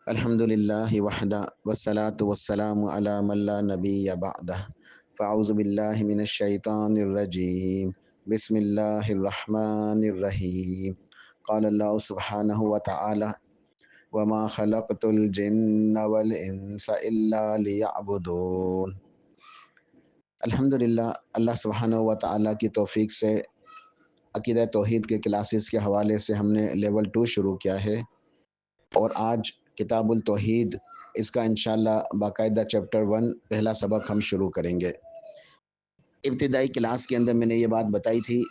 الحمدللہ وحدہ والصلاة والسلام علی من لا نبی بعدہ فاعوذ باللہ من الشیطان الرجیم بسم اللہ الرحمن الرحیم قال اللہ سبحانہ وتعالی وما خلقت الجن والانس الا لیعبدون۔ الحمدللہ، اللہ سبحانہ وتعالی کی توفیق سے عقیدہ توحید کے کلاسز کے حوالے سے ہم نے لیول 2 شروع کیا ہے، اور آج کتاب التوحید اس کا انشاءاللہ باقاعدہ چیپٹر 1 پہلا سبق ہم شروع کریں گے۔ ابتدائی کلاس کے اندر میں نے یہ بات بتائی تھی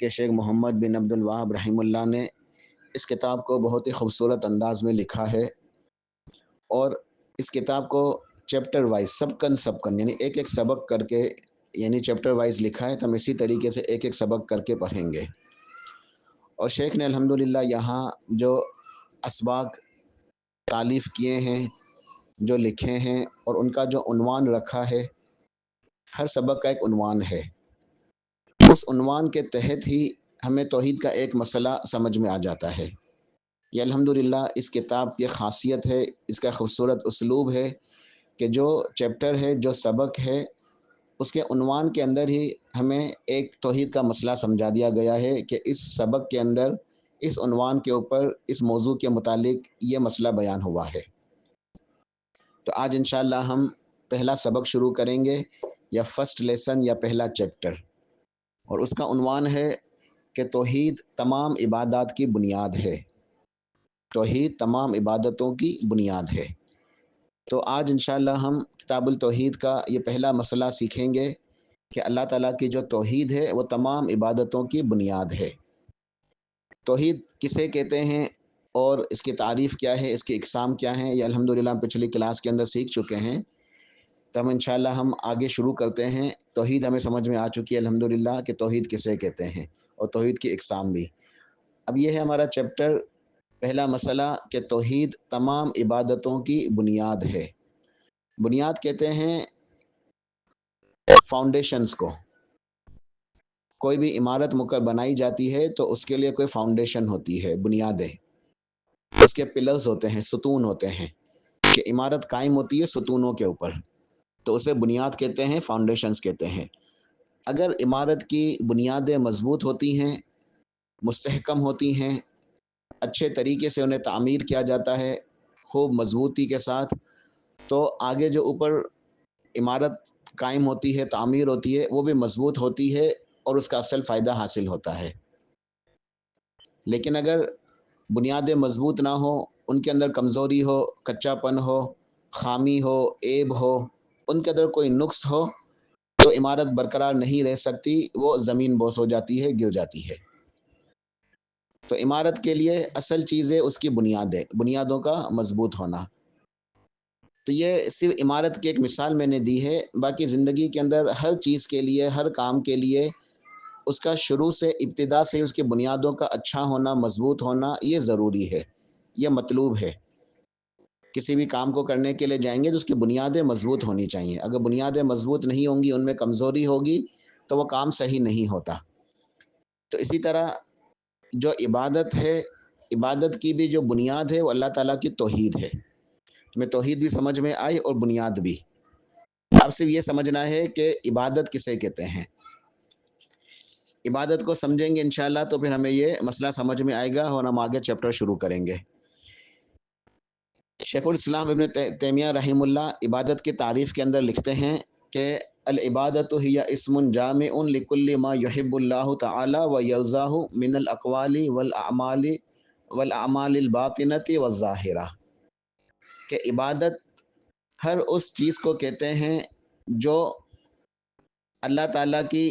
کہ شیخ محمد بن عبد الوہاب رحمہ اللہ نے اس کتاب کو بہت ہی خوبصورت انداز میں لکھا ہے، اور اس کتاب کو چیپٹر وائز سبکن یعنی ایک ایک سبق کر کے، یعنی چیپٹر وائز لکھا ہے، تو ہم اسی طریقے سے ایک ایک سبق کر کے پڑھیں گے۔ اور شیخ نے الحمدللہ یہاں جو اسباق تالیف کیے ہیں، جو لکھے ہیں، اور ان کا جو عنوان رکھا ہے، ہر سبق کا ایک عنوان ہے، اس عنوان کے تحت ہی ہمیں توحید کا ایک مسئلہ سمجھ میں آ جاتا ہے۔ یہ الحمدللہ اس کتاب کی خاصیت ہے، اس کا خوبصورت اسلوب ہے کہ جو چیپٹر ہے، جو سبق ہے، اس کے عنوان کے اندر ہی ہمیں ایک توحید کا مسئلہ سمجھا دیا گیا ہے کہ اس سبق کے اندر، اس عنوان کے اوپر، اس موضوع کے متعلق یہ مسئلہ بیان ہوا ہے۔ تو آج انشاءاللہ ہم پہلا سبق شروع کریں گے، یا فرسٹ لیسن، یا پہلا چیپٹر، اور اس کا عنوان ہے کہ توحید تمام عبادات کی بنیاد ہے۔ توحید تمام عبادتوں کی بنیاد ہے۔ تو آج انشاءاللہ ہم کتاب التوحید کا یہ پہلا مسئلہ سیکھیں گے کہ اللہ تعالیٰ کی جو توحید ہے وہ تمام عبادتوں کی بنیاد ہے۔ توحید کسے کہتے ہیں، اور اس کی تعریف کیا ہے، اس کی اقسام کیا ہیں، یہ الحمدللہ ہم پچھلی کلاس کے اندر سیکھ چکے ہیں۔ تو ہم انشاءاللہ ہم آگے شروع کرتے ہیں۔ توحید ہمیں سمجھ میں آ چکی ہے الحمدللہ کہ توحید کسے کہتے ہیں، اور توحید کی اقسام بھی۔ اب یہ ہے ہمارا چیپٹر، پہلا مسئلہ کہ توحید تمام عبادتوں کی بنیاد ہے۔ بنیاد کہتے ہیں فاؤنڈیشنز کو۔ کوئی بھی عمارت بنائی جاتی ہے تو اس کے لیے کوئی فاؤنڈیشن ہوتی ہے، بنیادیں، اس کے پلرز ہوتے ہیں، ستون ہوتے ہیں، کہ عمارت قائم ہوتی ہے ستونوں کے اوپر، تو اسے بنیاد کہتے ہیں، فاؤنڈیشنز کہتے ہیں۔ اگر عمارت کی بنیادیں مضبوط ہوتی ہیں، مستحکم ہوتی ہیں، اچھے طریقے سے انہیں تعمیر کیا جاتا ہے، خوب مضبوطی کے ساتھ، تو آگے جو اوپر عمارت قائم ہوتی ہے، تعمیر ہوتی ہے، وہ بھی مضبوط ہوتی ہے، اور اس کا اصل فائدہ حاصل ہوتا ہے۔ لیکن اگر بنیادیں مضبوط نہ ہوں، ان کے اندر کمزوری ہو، کچا پن ہو، خامی ہو، عیب ہو، ان کے اندر کوئی نقص ہو، تو عمارت برقرار نہیں رہ سکتی، وہ زمین بوس ہو جاتی ہے، گر جاتی ہے۔ تو عمارت کے لیے اصل چیز ہے اس کی بنیادیں، بنیادوں کا مضبوط ہونا۔ تو یہ صرف عمارت کی ایک مثال میں نے دی ہے، باقی زندگی کے اندر ہر چیز کے لیے، ہر کام کے لیے، اس کا شروع سے، ابتدا سے اس کی بنیادوں کا اچھا ہونا، مضبوط ہونا، یہ ضروری ہے، یہ مطلوب ہے۔ کسی بھی کام کو کرنے کے لیے جائیں گے تو اس کی بنیادیں مضبوط ہونی چاہیے۔ اگر بنیادیں مضبوط نہیں ہوں گی، ان میں کمزوری ہوگی، تو وہ کام صحیح نہیں ہوتا۔ تو اسی طرح جو عبادت ہے، عبادت کی بھی جو بنیاد ہے وہ اللہ تعالیٰ کی توحید ہے۔ ہمیں توحید بھی سمجھ میں آئی اور بنیاد بھی۔ اب صرف یہ سمجھنا ہے کہ عبادت کسے کہتے ہیں۔ عبادت کو سمجھیں گے انشاءاللہ تو پھر ہمیں یہ مسئلہ سمجھ میں آئے گا، اور ہم آگے چیپٹر شروع کریں گے۔ شیخ الاسلام ابن تیمیہ رحمہ اللہ عبادت کی تعریف کے اندر لکھتے ہیں کہ العبادت ہی اسم جامع لکل ما یحب اللہ تعالی و یرضاہ من الاقوال والاعمال الباطنۃ والظاہرہ، کہ عبادت ہر اس چیز کو کہتے ہیں جو اللہ تعالیٰ کی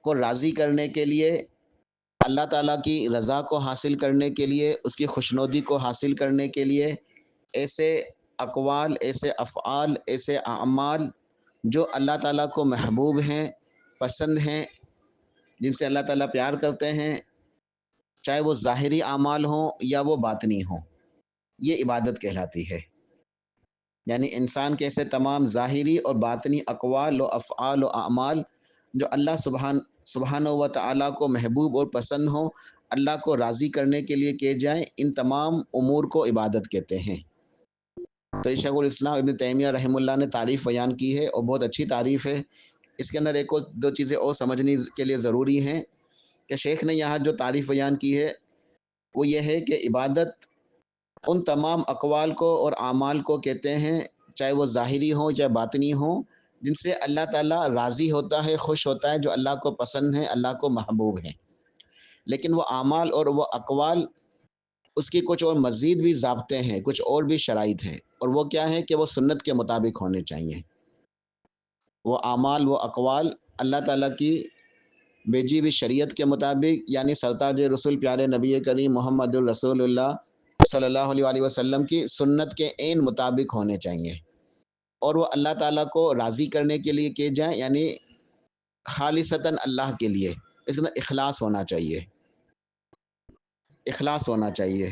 کو راضی کرنے کے لیے، اللہ تعالیٰ کی رضا کو حاصل کرنے کے لیے، اس کی خوشنودی کو حاصل کرنے کے لیے ایسے اقوال، ایسے افعال، ایسے اعمال جو اللہ تعالیٰ کو محبوب ہیں، پسند ہیں، جن سے اللہ تعالیٰ پیار کرتے ہیں، چاہے وہ ظاہری اعمال ہوں یا وہ باطنی ہوں، یہ عبادت کہلاتی ہے۔ یعنی انسان کے ایسے تمام ظاہری اور باطنی اقوال و افعال و اعمال جو اللہ سبحانہ و تعالیٰ کو محبوب اور پسند ہوں، اللہ کو راضی کرنے کے لیے کیے جائیں، ان تمام امور کو عبادت کہتے ہیں۔ تو شیخ الاسلام ابن تیمیہ رحمہ اللہ نے تعریف بیان کی ہے، اور بہت اچھی تعریف ہے۔ اس کے اندر ایک اور دو چیزیں اور سمجھنے کے لیے ضروری ہیں کہ شیخ نے یہاں جو تعریف بیان کی ہے وہ یہ ہے کہ عبادت ان تمام اقوال کو اور اعمال کو کہتے ہیں، چاہے وہ ظاہری ہوں چاہے باطنی ہوں، جن سے اللہ تعالیٰ راضی ہوتا ہے، خوش ہوتا ہے، جو اللہ کو پسند ہے، اللہ کو محبوب ہے۔ لیکن وہ اعمال اور وہ اقوال، اس کی کچھ اور مزید بھی ضابطے ہیں، کچھ اور بھی شرائط ہیں، اور وہ کیا ہے کہ وہ سنت کے مطابق ہونے چاہیے۔ وہ اعمال، وہ اقوال اللہ تعالیٰ کی بھیجی ہوئی شریعت کے مطابق، یعنی سرتاج رسول پیارے نبی کریم محمد الرسول اللہ صلی اللہ علیہ وآلہ وسلم کی سنت کے عین مطابق ہونے چاہیے، اور وہ اللہ تعالیٰ کو راضی کرنے کے لیے کیے جائیں، یعنی خالصتاً اللہ کے لیے۔ اس کے اندر اخلاص ہونا چاہیے، اخلاص ہونا چاہیے،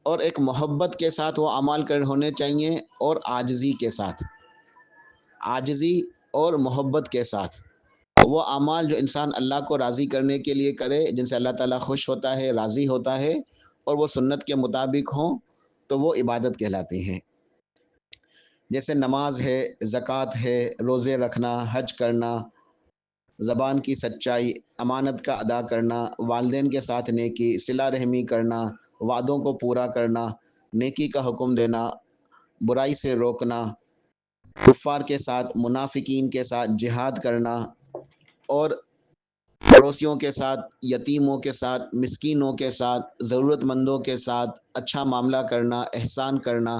اور ایک محبت کے ساتھ وہ اعمال ہونے چاہیے، اور عاجزی کے ساتھ، عاجزی اور محبت کے ساتھ وہ اعمال جو انسان اللہ کو راضی کرنے کے لیے کرے، جن سے اللہ تعالیٰ خوش ہوتا ہے، راضی ہوتا ہے، اور وہ سنت کے مطابق ہوں، تو وہ عبادت کہلاتی ہیں۔ جیسے نماز ہے، زکوٰۃ ہے، روزے رکھنا، حج کرنا، زبان کی سچائی، امانت کا ادا کرنا، والدین کے ساتھ نیکی، صلہ رحمی کرنا، وعدوں کو پورا کرنا، نیکی کا حکم دینا، برائی سے روکنا، کفار کے ساتھ، منافقین کے ساتھ جہاد کرنا، اور پڑوسیوں کے ساتھ، یتیموں کے ساتھ، مسکینوں کے ساتھ، ضرورت مندوں کے ساتھ اچھا معاملہ کرنا، احسان کرنا،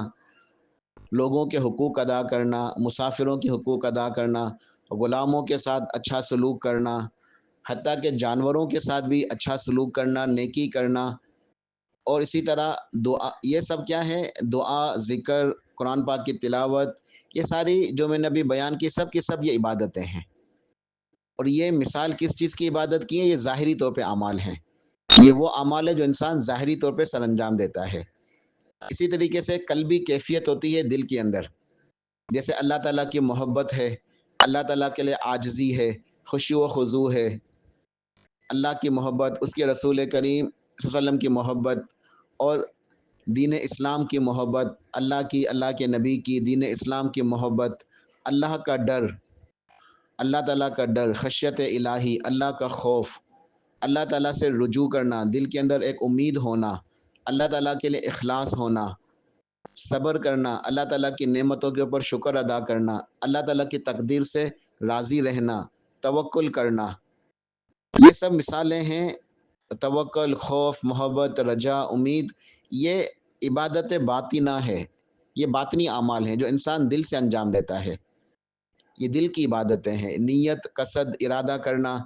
لوگوں کے حقوق ادا کرنا، مسافروں کے حقوق ادا کرنا، غلاموں کے ساتھ اچھا سلوک کرنا، حتیٰ کہ جانوروں کے ساتھ بھی اچھا سلوک کرنا، نیکی کرنا، اور اسی طرح دعا۔ یہ سب کیا ہے؟ دعا، ذکر، قرآن پاک کی تلاوت، یہ ساری جو میں نے ابھی بیان کی سب یہ عبادتیں ہیں۔ اور یہ مثال کس چیز کی عبادت کی ہے؟ یہ ظاہری طور پہ اعمال ہیں، یہ وہ اعمال ہے جو انسان ظاہری طور پہ سر انجام دیتا ہے۔ اسی طریقے سے قلبی کیفیت ہوتی ہے دل کے اندر، جیسے اللہ تعالیٰ کی محبت ہے، اللہ تعالیٰ کے لیے عاجزی ہے، خشوع و خضوع ہے، اللہ کی محبت، اس کے رسول کریم صلی اللہ علیہ وسلم کی محبت، اور دین اسلام کی محبت، اللہ کے نبی کی، دین اسلام کی محبت، اللہ کا ڈر، اللہ تعالیٰ کا ڈر، خشیت الہی، اللہ کا خوف، اللہ تعالیٰ سے رجوع کرنا، دل کے اندر ایک امید ہونا، اللہ تعالیٰ کے لیے اخلاص ہونا، صبر کرنا، اللہ تعالیٰ کی نعمتوں کے اوپر شکر ادا کرنا، اللہ تعالیٰ کی تقدیر سے راضی رہنا، توکل کرنا، یہ سب مثالیں ہیں۔ توکل، خوف، محبت، رجا، امید، یہ عبادت باطنہ ہے، یہ باطنی اعمال ہیں جو انسان دل سے انجام دیتا ہے، یہ دل کی عبادتیں ہیں۔ نیت، قصد، ارادہ کرنا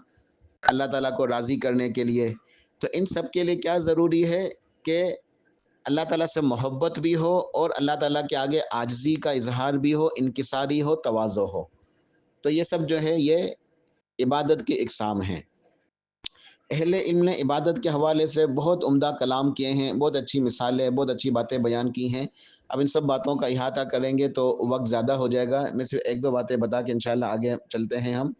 اللہ تعالیٰ کو راضی کرنے کے لیے، تو ان سب کے لیے کیا ضروری ہے کہ اللہ تعالیٰ سے محبت بھی ہو، اور اللہ تعالیٰ کے آگے عاجزی کا اظہار بھی ہو، انکساری ہو، تواضع ہو۔ تو یہ سب جو ہے یہ عبادت کی اقسام ہیں۔ اہل علم نے عبادت کے حوالے سے بہت عمدہ کلام کیے ہیں، بہت اچھی مثالیں، بہت اچھی باتیں بیان کی ہیں۔ اب ان سب باتوں کا احاطہ کریں گے تو وقت زیادہ ہو جائے گا، میں صرف ایک دو باتیں بتا کے انشاءاللہ آگے چلتے ہیں۔ ہم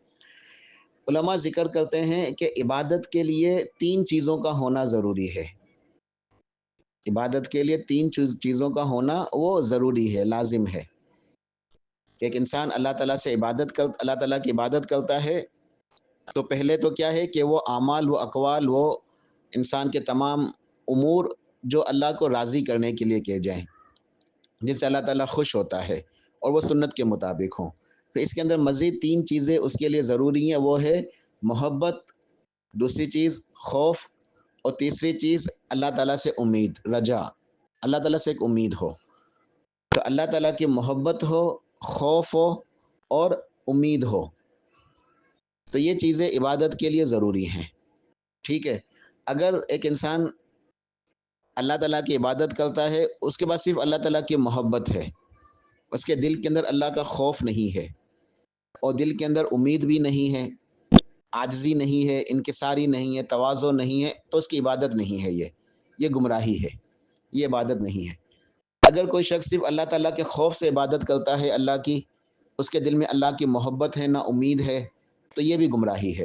علماء ذکر کرتے ہیں کہ عبادت کے لیے تین چیزوں کا ہونا ضروری ہے، عبادت کے لیے تین چیزوں کا ہونا وہ ضروری ہے، لازم ہے کہ ایک انسان اللہ تعالیٰ کی عبادت کرتا ہے تو پہلے تو کیا ہے کہ وہ اعمال، وہ اقوال، وہ انسان کے تمام امور جو اللہ کو راضی کرنے کے لیے کیے جائیں، جن سے اللہ تعالیٰ خوش ہوتا ہے، اور وہ سنت کے مطابق ہوں۔ پھر اس کے اندر مزید تین چیزیں اس کے لیے ضروری ہیں، وہ ہے محبت، دوسری چیز خوف، اور تیسری چیز اللہ تعالیٰ سے امید، رجا، اللہ تعالیٰ سے ایک امید ہو۔ تو اللہ تعالیٰ کی محبت ہو، خوف ہو، اور امید ہو، تو یہ چیزیں عبادت کے لیے ضروری ہیں۔ ٹھیک ہے، اگر ایک انسان اللہ تعالیٰ کی عبادت کرتا ہے، اس کے بعد صرف اللہ تعالیٰ کی محبت ہے، اس کے دل کے اندر اللہ کا خوف نہیں ہے، اور دل کے اندر امید بھی نہیں ہے، عاجزی نہیں ہے، انکساری نہیں ہے، تواضع نہیں ہے، تو اس کی عبادت نہیں ہے، یہ گمراہی ہے، یہ عبادت نہیں ہے۔ اگر کوئی شخص صرف اللہ تعالیٰ کے خوف سے عبادت کرتا ہے اللہ کی، اس کے دل میں اللہ کی محبت ہے، نہ امید ہے، تو یہ بھی گمراہی ہے۔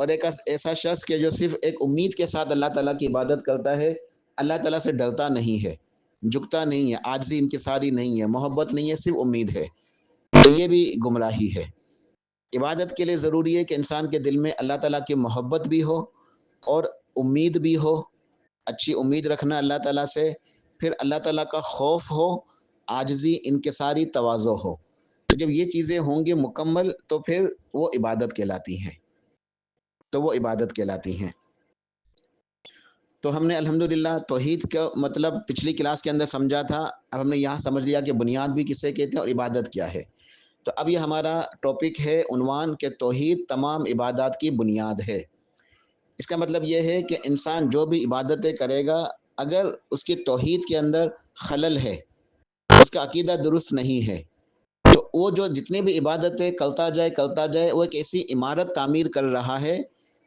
اور ایک ایسا شخص کہ جو صرف ایک امید کے ساتھ اللہ تعالیٰ کی عبادت کرتا ہے، اللہ تعالیٰ سے ڈرتا نہیں ہے، جھکتا نہیں ہے، عاجزی انکساری نہیں ہے، محبت نہیں ہے، صرف امید ہے، تو یہ بھی گمراہی ہے۔ عبادت کے لیے ضروری ہے کہ انسان کے دل میں اللہ تعالیٰ کی محبت بھی ہو اور امید بھی ہو، اچھی امید رکھنا اللہ تعالیٰ سے، پھر اللہ تعالیٰ کا خوف ہو، عاجزی انکساری تواضع ہو۔ تو جب یہ چیزیں ہوں گی مکمل تو پھر وہ عبادت کہلاتی ہیں، تو ہم نے الحمدللہ توحید کا مطلب پچھلی کلاس کے اندر سمجھا تھا، اب ہم نے یہاں سمجھ لیا کہ بنیاد بھی کسے کہتے ہیں اور عبادت کیا ہے۔ تو اب یہ ہمارا ٹاپک ہے عنوان کہ توحید تمام عبادات کی بنیاد ہے۔ اس کا مطلب یہ ہے کہ انسان جو بھی عبادتیں کرے گا، اگر اس کی توحید کے اندر خلل ہے، اس کا عقیدہ درست نہیں ہے، تو وہ جو جتنی بھی عبادتیں کرتا جائے وہ ایک ایسی عمارت تعمیر کر رہا ہے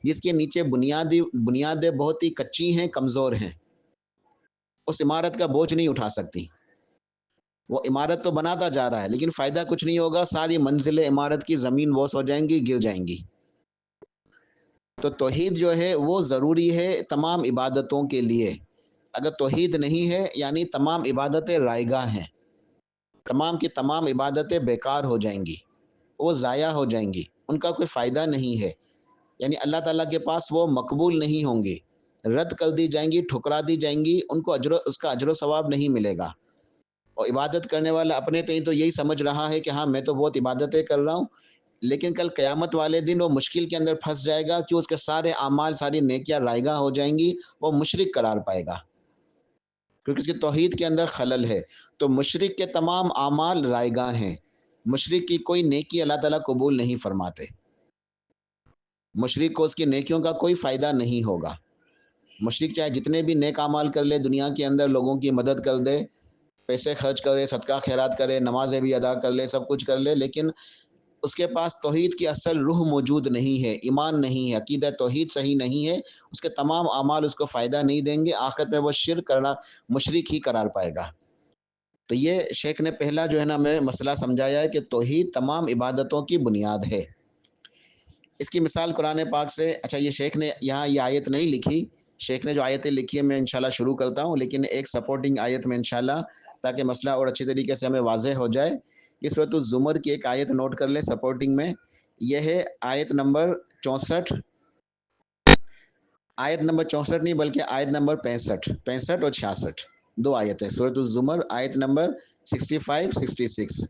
جس کے نیچے بنیادیں بہت ہی کچی ہیں، کمزور ہیں، اس عمارت کا بوجھ نہیں اٹھا سکتی۔ وہ عمارت تو بناتا جا رہا ہے لیکن فائدہ کچھ نہیں ہوگا، ساری منزلیں عمارت کی زمین بوس ہو جائیں گی، گر جائیں گی۔ تو توحید جو ہے وہ ضروری ہے تمام عبادتوں کے لیے۔ اگر توحید نہیں ہے یعنی تمام عبادتیں رائگاں ہیں، تمام کی تمام عبادتیں بیکار ہو جائیں گی، وہ ضائع ہو جائیں گی، ان کا کوئی فائدہ نہیں ہے، یعنی اللہ تعالیٰ کے پاس وہ مقبول نہیں ہوں گی، رد کر دی جائیں گی، ٹھکرا دی جائیں گی، ان کو اس کا اجر و ثواب نہیں ملے گا۔ اور عبادت کرنے والا اپنے تئیں تو یہی سمجھ رہا ہے کہ ہاں میں تو بہت عبادتیں کر رہا ہوں، لیکن کل قیامت والے دن وہ مشکل کے اندر پھنس جائے گا کہ اس کے سارے اعمال، ساری نیکیاں رائگاں ہو جائیں گی، وہ مشرک قرار پائے گا کیونکہ اس کی توحید کے اندر خلل ہے۔ تو مشرک کے تمام اعمال رائگاں ہیں، مشرک کی کوئی نیکی اللہ تعالیٰ قبول نہیں فرماتے، مشرک کو اس کی نیکیوں کا کوئی فائدہ نہیں ہوگا۔ مشرک چاہے جتنے بھی نیک اعمال کر لے، دنیا کے اندر لوگوں کی مدد کر دے، پیسے خرچ کرے، صدقہ خیرات کرے، نمازیں بھی ادا کر لے، سب کچھ کر لے، لیکن اس کے پاس توحید کی اصل روح موجود نہیں ہے، ایمان نہیں ہے، عقیدہ توحید صحیح نہیں ہے، اس کے تمام اعمال اس کو فائدہ نہیں دیں گے، آخرت میں وہ شرک کرنا، مشرک ہی قرار پائے گا۔ تو یہ شیخ نے پہلا جو ہے نا میں مسئلہ سمجھایا ہے کہ توحید تمام عبادتوں کی بنیاد ہے۔ اس کی مثال قرآن پاک سے، اچھا یہ شیخ نے یہاں یہ آیت نہیں لکھی، شیخ نے جو آیتیں لکھی ہیں میں انشاءاللہ شروع کرتا ہوں، لیکن ایک سپورٹنگ آیت میں انشاءاللہ، تاکہ مسئلہ اور اچھی طریقے سے ہمیں واضح ہو جائے، یہ سورۃ الزمر کی ایک آیت نوٹ کر لیں سپورٹنگ میں، یہ ہے آیت نمبر 64، آیت نمبر 64 نہیں بلکہ آیت نمبر 65 اور 66، دو آیتیں سورۃ الزمر، آیت نمبر 65 66۔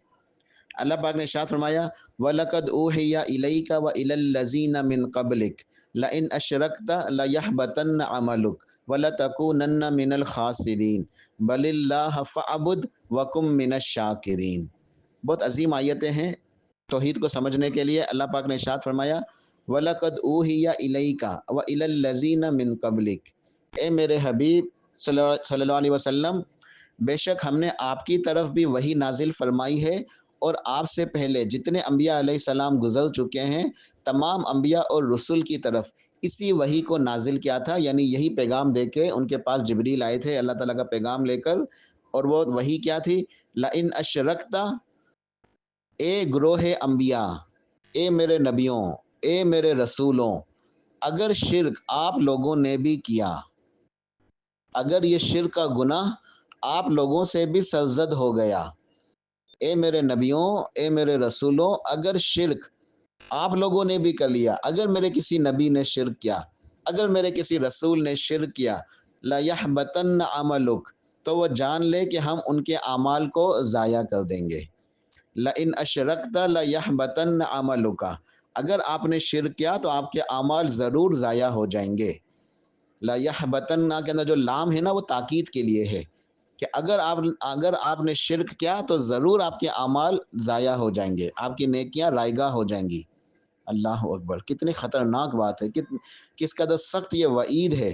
اللہ پاک نے ارشاد فرمایا وَلَقَدْ أُوحِيَ إِلَيْكَ وَإِلَى الَّذِينَ مِن قَبْلِكَ لَئِنْ أَشْرَكْتَ لَيَحْبَطَنَّ عَمَلُكَ وَلَتَكُونَنَّ مِنَ الْخَاسِرِينَ بَلِ اللَّهَ فَاعْبُدْ وَكُن مِّنَ الشَّاكِرِينَ۔ بہت عظیم آیتیں ہیں توحید کو سمجھنے کے لیے۔ اللہ پاک نے ارشاد فرمایا وَلَقَدْ أُوحِيَ إِلَيْكَ وَإِلَى الَّذِينَ مِن قَبْلِكَ، اے میرے حبیب صلی اللہ علیہ وسلم، بے شک ہم نے آپ کی طرف بھی وحی نازل فرمائی ہے، اور آپ سے پہلے جتنے انبیاء علیہ السلام گزر چکے ہیں، تمام انبیاء اور رسول کی طرف اسی وحی کو نازل کیا تھا، یعنی یہی پیغام دے کے ان کے پاس جبریل آئے تھے اللہ تعالیٰ کا پیغام لے کر، اور وہ وحی کیا تھی؟ لَإِنْ أَشْرَكْتَ، اے گروہ انبیاء، اے میرے نبیوں، اے میرے رسولوں، اگر شرک آپ لوگوں نے بھی کیا، اگر یہ شرک کا گناہ آپ لوگوں سے بھی سرزد ہو گیا، اے میرے نبیوں، اے میرے رسولوں، اگر شرک آپ لوگوں نے بھی کر لیا، اگر میرے کسی نبی نے شرک کیا، اگر میرے کسی رسول نے شرک کیا، لَيَحْبَطَنَّ عَمَلُكَ، تو وہ جان لے کہ ہم ان کے اعمال کو ضائع کر دیں گے۔ لَإِنْ أَشْرَكْتَ لَيَحْبَطَنَّ عَمَلُكَ، اگر آپ نے شرک کیا تو آپ کے اعمال ضرور ضائع ہو جائیں گے۔ لَيَحْبَطَنَّ کے اندر جو لام ہے نا وہ تاکید کے لیے ہے کہ اگر آپ نے شرک کیا تو ضرور آپ کے اعمال ضائع ہو جائیں گے، آپ کی نیکیاں رائگاں ہو جائیں گی۔ اللہ اکبر، کتنی خطرناک بات ہے، کس قدر سخت یہ وعید ہے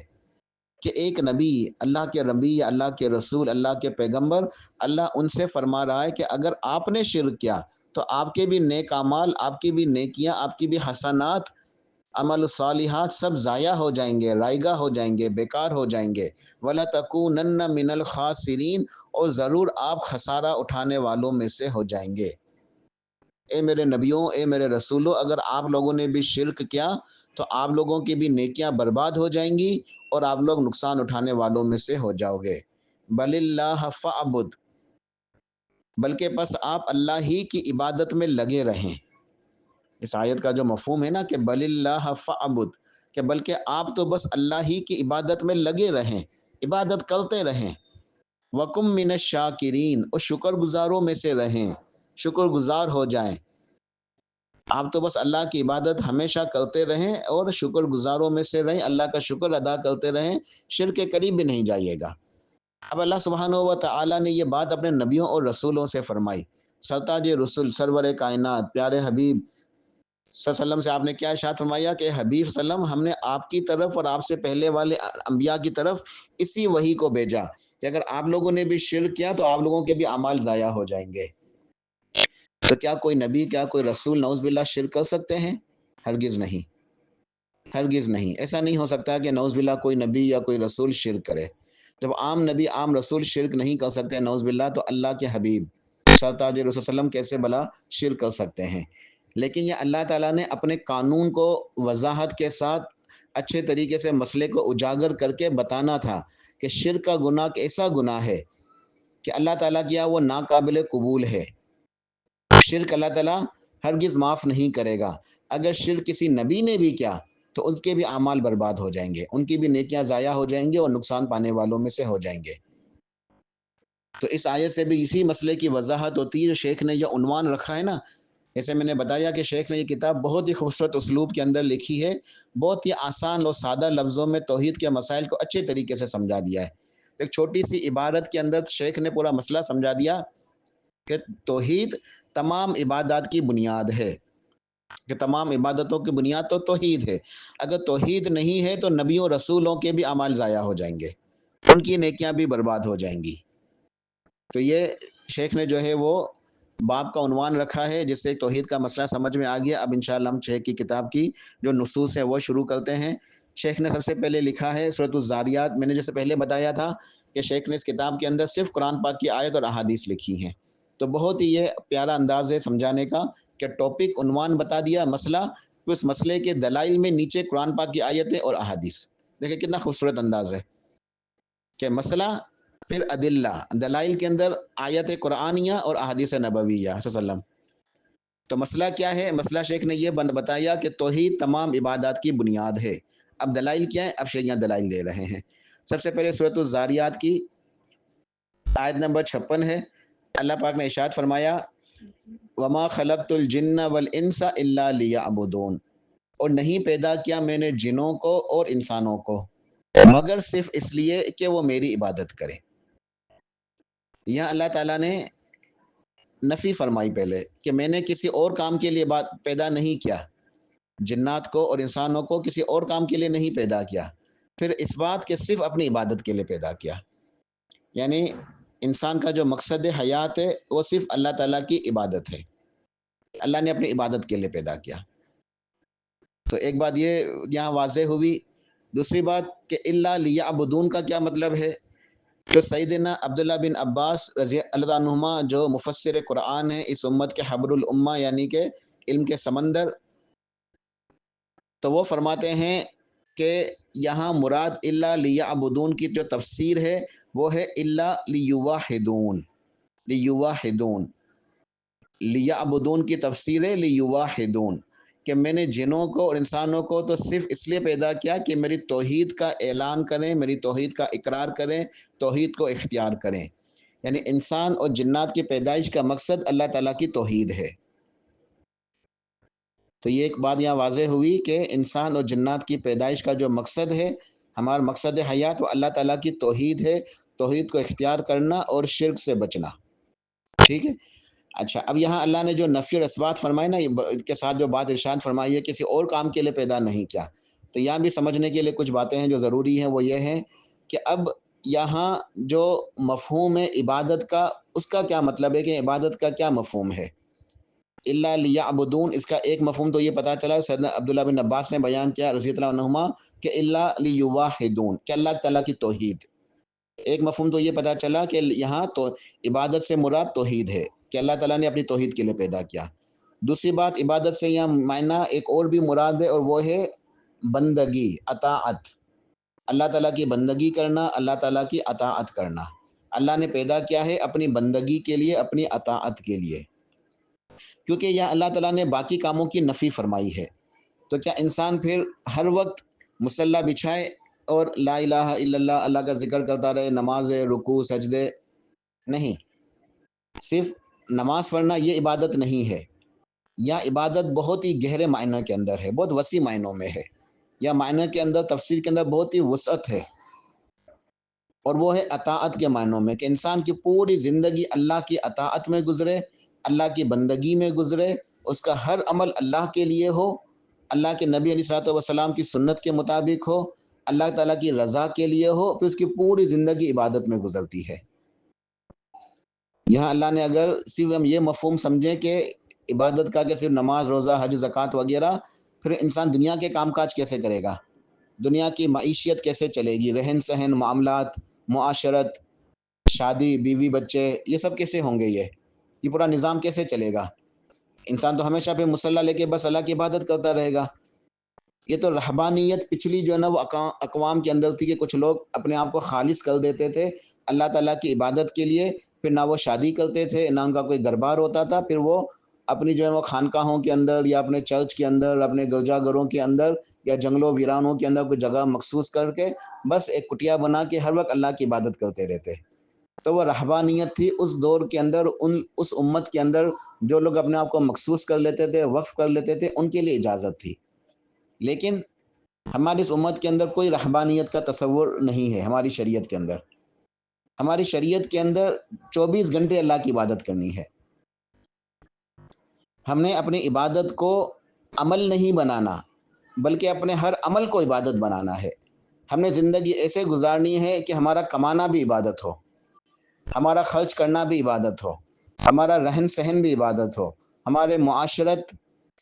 کہ ایک نبی، اللہ کے نبی، اللہ کے رسول، اللہ کے پیغمبر، اللہ ان سے فرما رہا ہے کہ اگر آپ نے شرک کیا تو آپ کے بھی نیک اعمال، آپ کی بھی نیکیاں، آپ کی بھی حسنات، عمل صالحات سب ضائع ہو جائیں گے، رائگاں ہو جائیں گے، بیکار ہو جائیں گے۔ وَلَتَكُونَنَّ مِنَ الْخَاسِرِينَ، اور ضرور آپ خسارہ اٹھانے والوں میں سے ہو جائیں گے۔ اے میرے نبیوں، اے میرے رسولوں، اگر آپ لوگوں نے بھی شرک کیا تو آپ لوگوں کی بھی نیکیاں برباد ہو جائیں گی اور آپ لوگ نقصان اٹھانے والوں میں سے ہو جاؤ گے۔ بل اللہ فعبد، بلکہ بس آپ اللہ ہی کی عبادت میں لگے رہیں۔ اس آیت کا جو مفہوم ہے نا کہ بل اللہ فعبد، کہ بلکہ آپ تو بس اللہ ہی کی عبادت میں لگے رہیں، عبادت کرتے رہیں۔ وَكُم مِّنَ الشَّاكِرِينَ، اور شکر گزاروں میں سے رہیں، شکر گزار ہو جائیں۔ آپ تو بس اللہ کی عبادت ہمیشہ کرتے رہیں اور شکر گزاروں میں سے رہیں، اللہ کا شکر ادا کرتے رہیں، شرک کے قریب بھی نہیں جائیے گا۔ اب اللہ سبحانہ و تعالیٰ نے یہ بات اپنے نبیوں اور رسولوں سے فرمائی۔ سرتاج رسول، سرور کائنات، پیارے حبیب صلی اللہ علیہ وسلم سے آپ نے کیا ارشاد فرمایا کہ حبیب صلی اللہ علیہ وسلم، ہم نے آپ کی طرف اور آپ سے پہلے والے انبیاء کی طرف اسی وحی کو بھیجا کہ اگر آپ لوگوں نے بھی شرک کیا تو آپ لوگوں کے بھی اعمال ضائع ہو جائیں گے۔ تو کیا کوئی نبی، کیا کوئی رسول نعوذ باللہ شرک کر سکتے ہیں؟ ہرگز نہیں، ہرگز نہیں۔ ایسا نہیں ہو سکتا کہ نعوذ باللہ کوئی نبی یا کوئی رسول شرک کرے۔ جب عام نبی عام رسول شرک نہیں کر سکتے نعوذ باللہ، تو اللہ کے حبیب سرتاج رسول صلی اللہ علیہ وسلم کیسے بلا شرک کر سکتے ہیں؟ لیکن یہ اللہ تعالیٰ نے اپنے قانون کو وضاحت کے ساتھ اچھے طریقے سے مسئلے کو اجاگر کر کے بتانا تھا کہ شرک کا گناہ ایک ایسا گناہ ہے کہ اللہ تعالیٰ کیا وہ ناقابل قبول ہے۔ شرک اللہ تعالیٰ ہرگز معاف نہیں کرے گا۔ اگر شرک کسی نبی نے بھی کیا تو اس کے بھی اعمال برباد ہو جائیں گے، ان کی بھی نیکیاں ضائع ہو جائیں گے اور نقصان پانے والوں میں سے ہو جائیں گے۔ تو اس آیت سے بھی اسی مسئلے کی وضاحت ہوتی ہے جو شیخ نے جو عنوان رکھا ہے نا۔ جیسے میں نے بتایا کہ شیخ نے یہ کتاب بہت ہی خوبصورت اسلوب کے اندر لکھی ہے، بہت ہی آسان اور سادہ لفظوں میں توحید کے مسائل کو اچھے طریقے سے سمجھا دیا ہے۔ ایک چھوٹی سی عبارت کے اندر شیخ نے پورا مسئلہ سمجھا دیا کہ توحید تمام عبادات کی بنیاد ہے، کہ تمام عبادتوں کی بنیاد تو توحید ہے۔ اگر توحید نہیں ہے تو نبیوں رسولوں کے بھی اعمال ضائع ہو جائیں گے، ان کی نیکیاں بھی برباد ہو جائیں گی۔ تو یہ شیخ نے جو ہے وہ باب کا عنوان رکھا ہے، جس سے توحید کا مسئلہ سمجھ میں آ گیا۔ اب انشاءاللہ ہم شیخ کی کتاب کی جو نصوص ہے وہ شروع کرتے ہیں۔ شیخ نے سب سے پہلے لکھا ہے سورۃ الذاریات۔ میں نے جیسے پہلے بتایا تھا کہ شیخ نے اس کتاب کے اندر صرف قرآن پاک کی آیت اور احادیث لکھی ہیں، تو بہت ہی یہ پیارا انداز ہے سمجھانے کا کہ ٹاپک عنوان بتا دیا، مسئلہ، تو اس مسئلے کے دلائل میں نیچے قرآن پاک کی آیتیں اور احادیث۔ دیکھیں کتنا خوبصورت انداز ہے کہ مسئلہ پھر ادلہ، دلائل کے اندر آیت قرآنیہ اور احادیث نبویہ صلی اللہ علیہ وسلم۔ تو مسئلہ کیا ہے؟ مسئلہ شیخ نے یہ بتایا کہ توحید تمام عبادات کی بنیاد ہے۔ اب دلائل کیا ہے؟ اب شیخ یہاں دلائل دے رہے ہیں۔ سب سے پہلے سورۃ الذاریات کی آیت نمبر 56 ہے۔ اللہ پاک نے ارشاد فرمایا وما خلقت الجن والانس الا لیعبدون، اور نہیں پیدا کیا میں نے جنوں کو اور انسانوں کو مگر صرف اس لیے کہ وہ میری عبادت کریں۔ یہاں اللہ تعالیٰ نے نفی فرمائی پہلے کہ میں نے کسی اور کام کے لیے پیدا نہیں کیا، جنات کو اور انسانوں کو کسی اور کام کے لیے نہیں پیدا کیا، پھر اس بات کہ صرف اپنی عبادت کے لیے پیدا کیا۔ یعنی انسان کا جو مقصد حیات ہے وہ صرف اللہ تعالیٰ کی عبادت ہے، اللہ نے اپنی عبادت کے لیے پیدا کیا۔ تو ایک بات یہ یہاں واضح ہوئی۔ دوسری بات کہ الا لیعبدون کا کیا مطلب ہے؟ تو سیدنا عبداللہ بن عباس رضی اللہ عنہما جو مفسر قرآن ہیں، اس امت کے حبر الامہ یعنی کہ علم کے سمندر، تو وہ فرماتے ہیں کہ یہاں مراد الا لیعبدون کی جو تفسیر ہے وہ ہے الا لیوحدون، لیوحدون، لیعبدون کی تفسیر ہے لیوحدون، کہ میں نے جنوں کو اور انسانوں کو تو صرف اس لیے پیدا کیا کہ میری توحید کا اعلان کریں، میری توحید کا اقرار کریں، توحید کو اختیار کریں۔ یعنی انسان اور جنات کی پیدائش کا مقصد اللہ تعالیٰ کی توحید ہے۔ تو یہ ایک بات یہاں واضح ہوئی کہ انسان اور جنات کی پیدائش کا جو مقصد ہے، ہمارا مقصد حیات، وہ اللہ تعالیٰ کی توحید ہے، توحید کو اختیار کرنا اور شرک سے بچنا۔ ٹھیک ہے؟ اچھا، اب یہاں اللہ نے جو نفی اور اثبات فرمائے نا، کے ساتھ جو بات ارشاد فرمائی ہے کسی اور کام کے لیے پیدا نہیں کیا، تو یہاں بھی سمجھنے کے لیے کچھ باتیں ہیں جو ضروری ہیں۔ وہ یہ ہیں کہ اب یہاں جو مفہوم ہے عبادت کا، اس کا کیا مطلب ہے، کہ عبادت کا کیا مفہوم ہے؟ الا لیعبدون، اس کا ایک مفہوم تو یہ پتا چلا، سیدنا عبداللہ بن عباس نے بیان کیا رضی اللہ عنہما کہ الا لیوحدون، کہ اللہ تعالیٰ کی توحید۔ ایک مفہوم تو یہ پتا چلا کہ یہاں تو عبادت سے مراد توحید ہے، کہ اللہ تعالیٰ نے اپنی توحید کے لیے پیدا کیا۔ دوسری بات، عبادت سے یہاں معنی ایک اور بھی مراد ہے، اور وہ ہے بندگی، اطاعت، اللہ تعالیٰ کی بندگی کرنا، اللہ تعالیٰ کی اطاعت کرنا۔ اللہ نے پیدا کیا ہے اپنی بندگی کے لیے، اپنی اطاعت کے لیے، کیونکہ یہ اللہ تعالیٰ نے باقی کاموں کی نفی فرمائی ہے۔ تو کیا انسان پھر ہر وقت مصلی بچھائے اور لا الہ الا اللہ، اللہ کا ذکر کرتا رہے، نماز، رکوع، سجدے؟ نہیں، صرف نماز پڑھنا یہ عبادت نہیں ہے۔ یہ عبادت بہت ہی گہرے معنی کے اندر ہے، بہت وسیع معنوں میں ہے۔ یا معنی کے اندر، تفسیر کے اندر بہت ہی وسعت ہے، اور وہ ہے اطاعت کے معنوں میں، کہ انسان کی پوری زندگی اللہ کی اطاعت میں گزرے، اللہ کی بندگی میں گزرے، اس کا ہر عمل اللہ کے لیے ہو، اللہ کے نبی علیہ الصلوۃ والسلام کی سنت کے مطابق ہو، اللہ تعالیٰ کی رضا کے لیے ہو، پھر اس کی پوری زندگی عبادت میں گزرتی ہے۔ یہاں اللہ نے اگر صرف ہم یہ مفہوم سمجھیں کہ عبادت کا کہ صرف نماز، روزہ، حج، زکوٰۃ وغیرہ، پھر انسان دنیا کے کام کاج کیسے کرے گا؟ دنیا کی معیشت کیسے چلے گی؟ رہن سہن، معاملات، معاشرت، شادی، بیوی، بچے، یہ سب کیسے ہوں گے؟ یہ پورا نظام کیسے چلے گا؟ انسان تو ہمیشہ پہ مصلی لے کے بس اللہ کی عبادت کرتا رہے گا۔ یہ تو رہبانیت پچھلی جو ہے نا وہ اقوام کے اندر تھی، کہ کچھ لوگ اپنے آپ کو خالص کر دیتے تھے اللہ تعالیٰ کی عبادت کے لیے، پھر نہ وہ شادی کرتے تھے، نہ ان کا کوئی گھر بار ہوتا تھا، پھر وہ اپنی جو ہے وہ خانقاہوں کے اندر، یا اپنے چرچ کے اندر، اپنے گرجا گھروں کے اندر، یا جنگلوں ویرانوں کے اندر کوئی جگہ مخصوص کر کے بس ایک کٹیا بنا کے ہر وقت اللہ کی عبادت کرتے رہتے۔ تو وہ رہبانیت تھی اس دور کے اندر، اس امت کے اندر جو لوگ اپنے آپ کو مخصوص کر لیتے تھے، وقف کر لیتے تھے، ان کے لیے اجازت تھی۔ لیکن ہماری اس امت کے اندر کوئی رہبانیت کا تصور نہیں ہے۔ ہماری شریعت کے اندر، ہماری شریعت کے اندر 24 گھنٹے اللہ کی عبادت کرنی ہے۔ ہم نے اپنی عبادت کو عمل نہیں بنانا، بلکہ اپنے ہر عمل کو عبادت بنانا ہے۔ ہم نے زندگی ایسے گزارنی ہے کہ ہمارا کمانا بھی عبادت ہو، ہمارا خرچ کرنا بھی عبادت ہو، ہمارا رہن سہن بھی عبادت ہو، ہمارے معاشرت،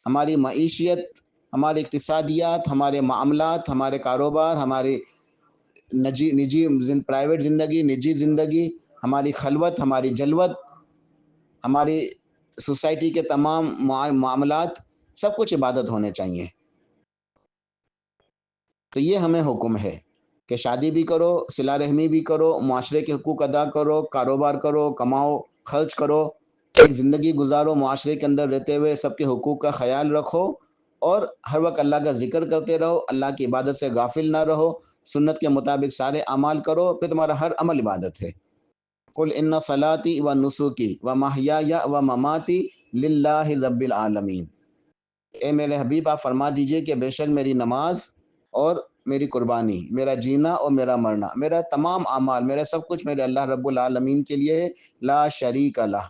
ہماری معیشت، ہماری اقتصادیات، ہمارے معاملات، ہمارے کاروبار، ہماری نجی پرائیویٹ زندگی، نجی زندگی، ہماری خلوت، ہماری جلوت، ہماری سوسائٹی کے تمام معاملات، سب کچھ عبادت ہونے چاہیے۔ تو یہ ہمیں حکم ہے کہ شادی بھی کرو، صلہ رحمی بھی کرو، معاشرے کے حقوق ادا کرو، کاروبار کرو، کماؤ، خرچ کرو، ایک زندگی گزارو معاشرے کے اندر رہتے ہوئے، سب کے حقوق کا خیال رکھو، اور ہر وقت اللہ کا ذکر کرتے رہو، اللہ کی عبادت سے غافل نہ رہو، سنت کے مطابق سارے اعمال کرو، پھر تمہارا ہر عمل عبادت ہے۔ قل ان صلاتی و نسکی و محیای و مماتی للہ رب العالمین۔ اے میرے حبیب، آپ فرما دیجئے کہ بے شک میری نماز اور میری قربانی، میرا جینا اور میرا مرنا، میرا تمام اعمال، میرا سب کچھ میرے اللہ رب العالمین کے لیے ہے، لا شریک لہ،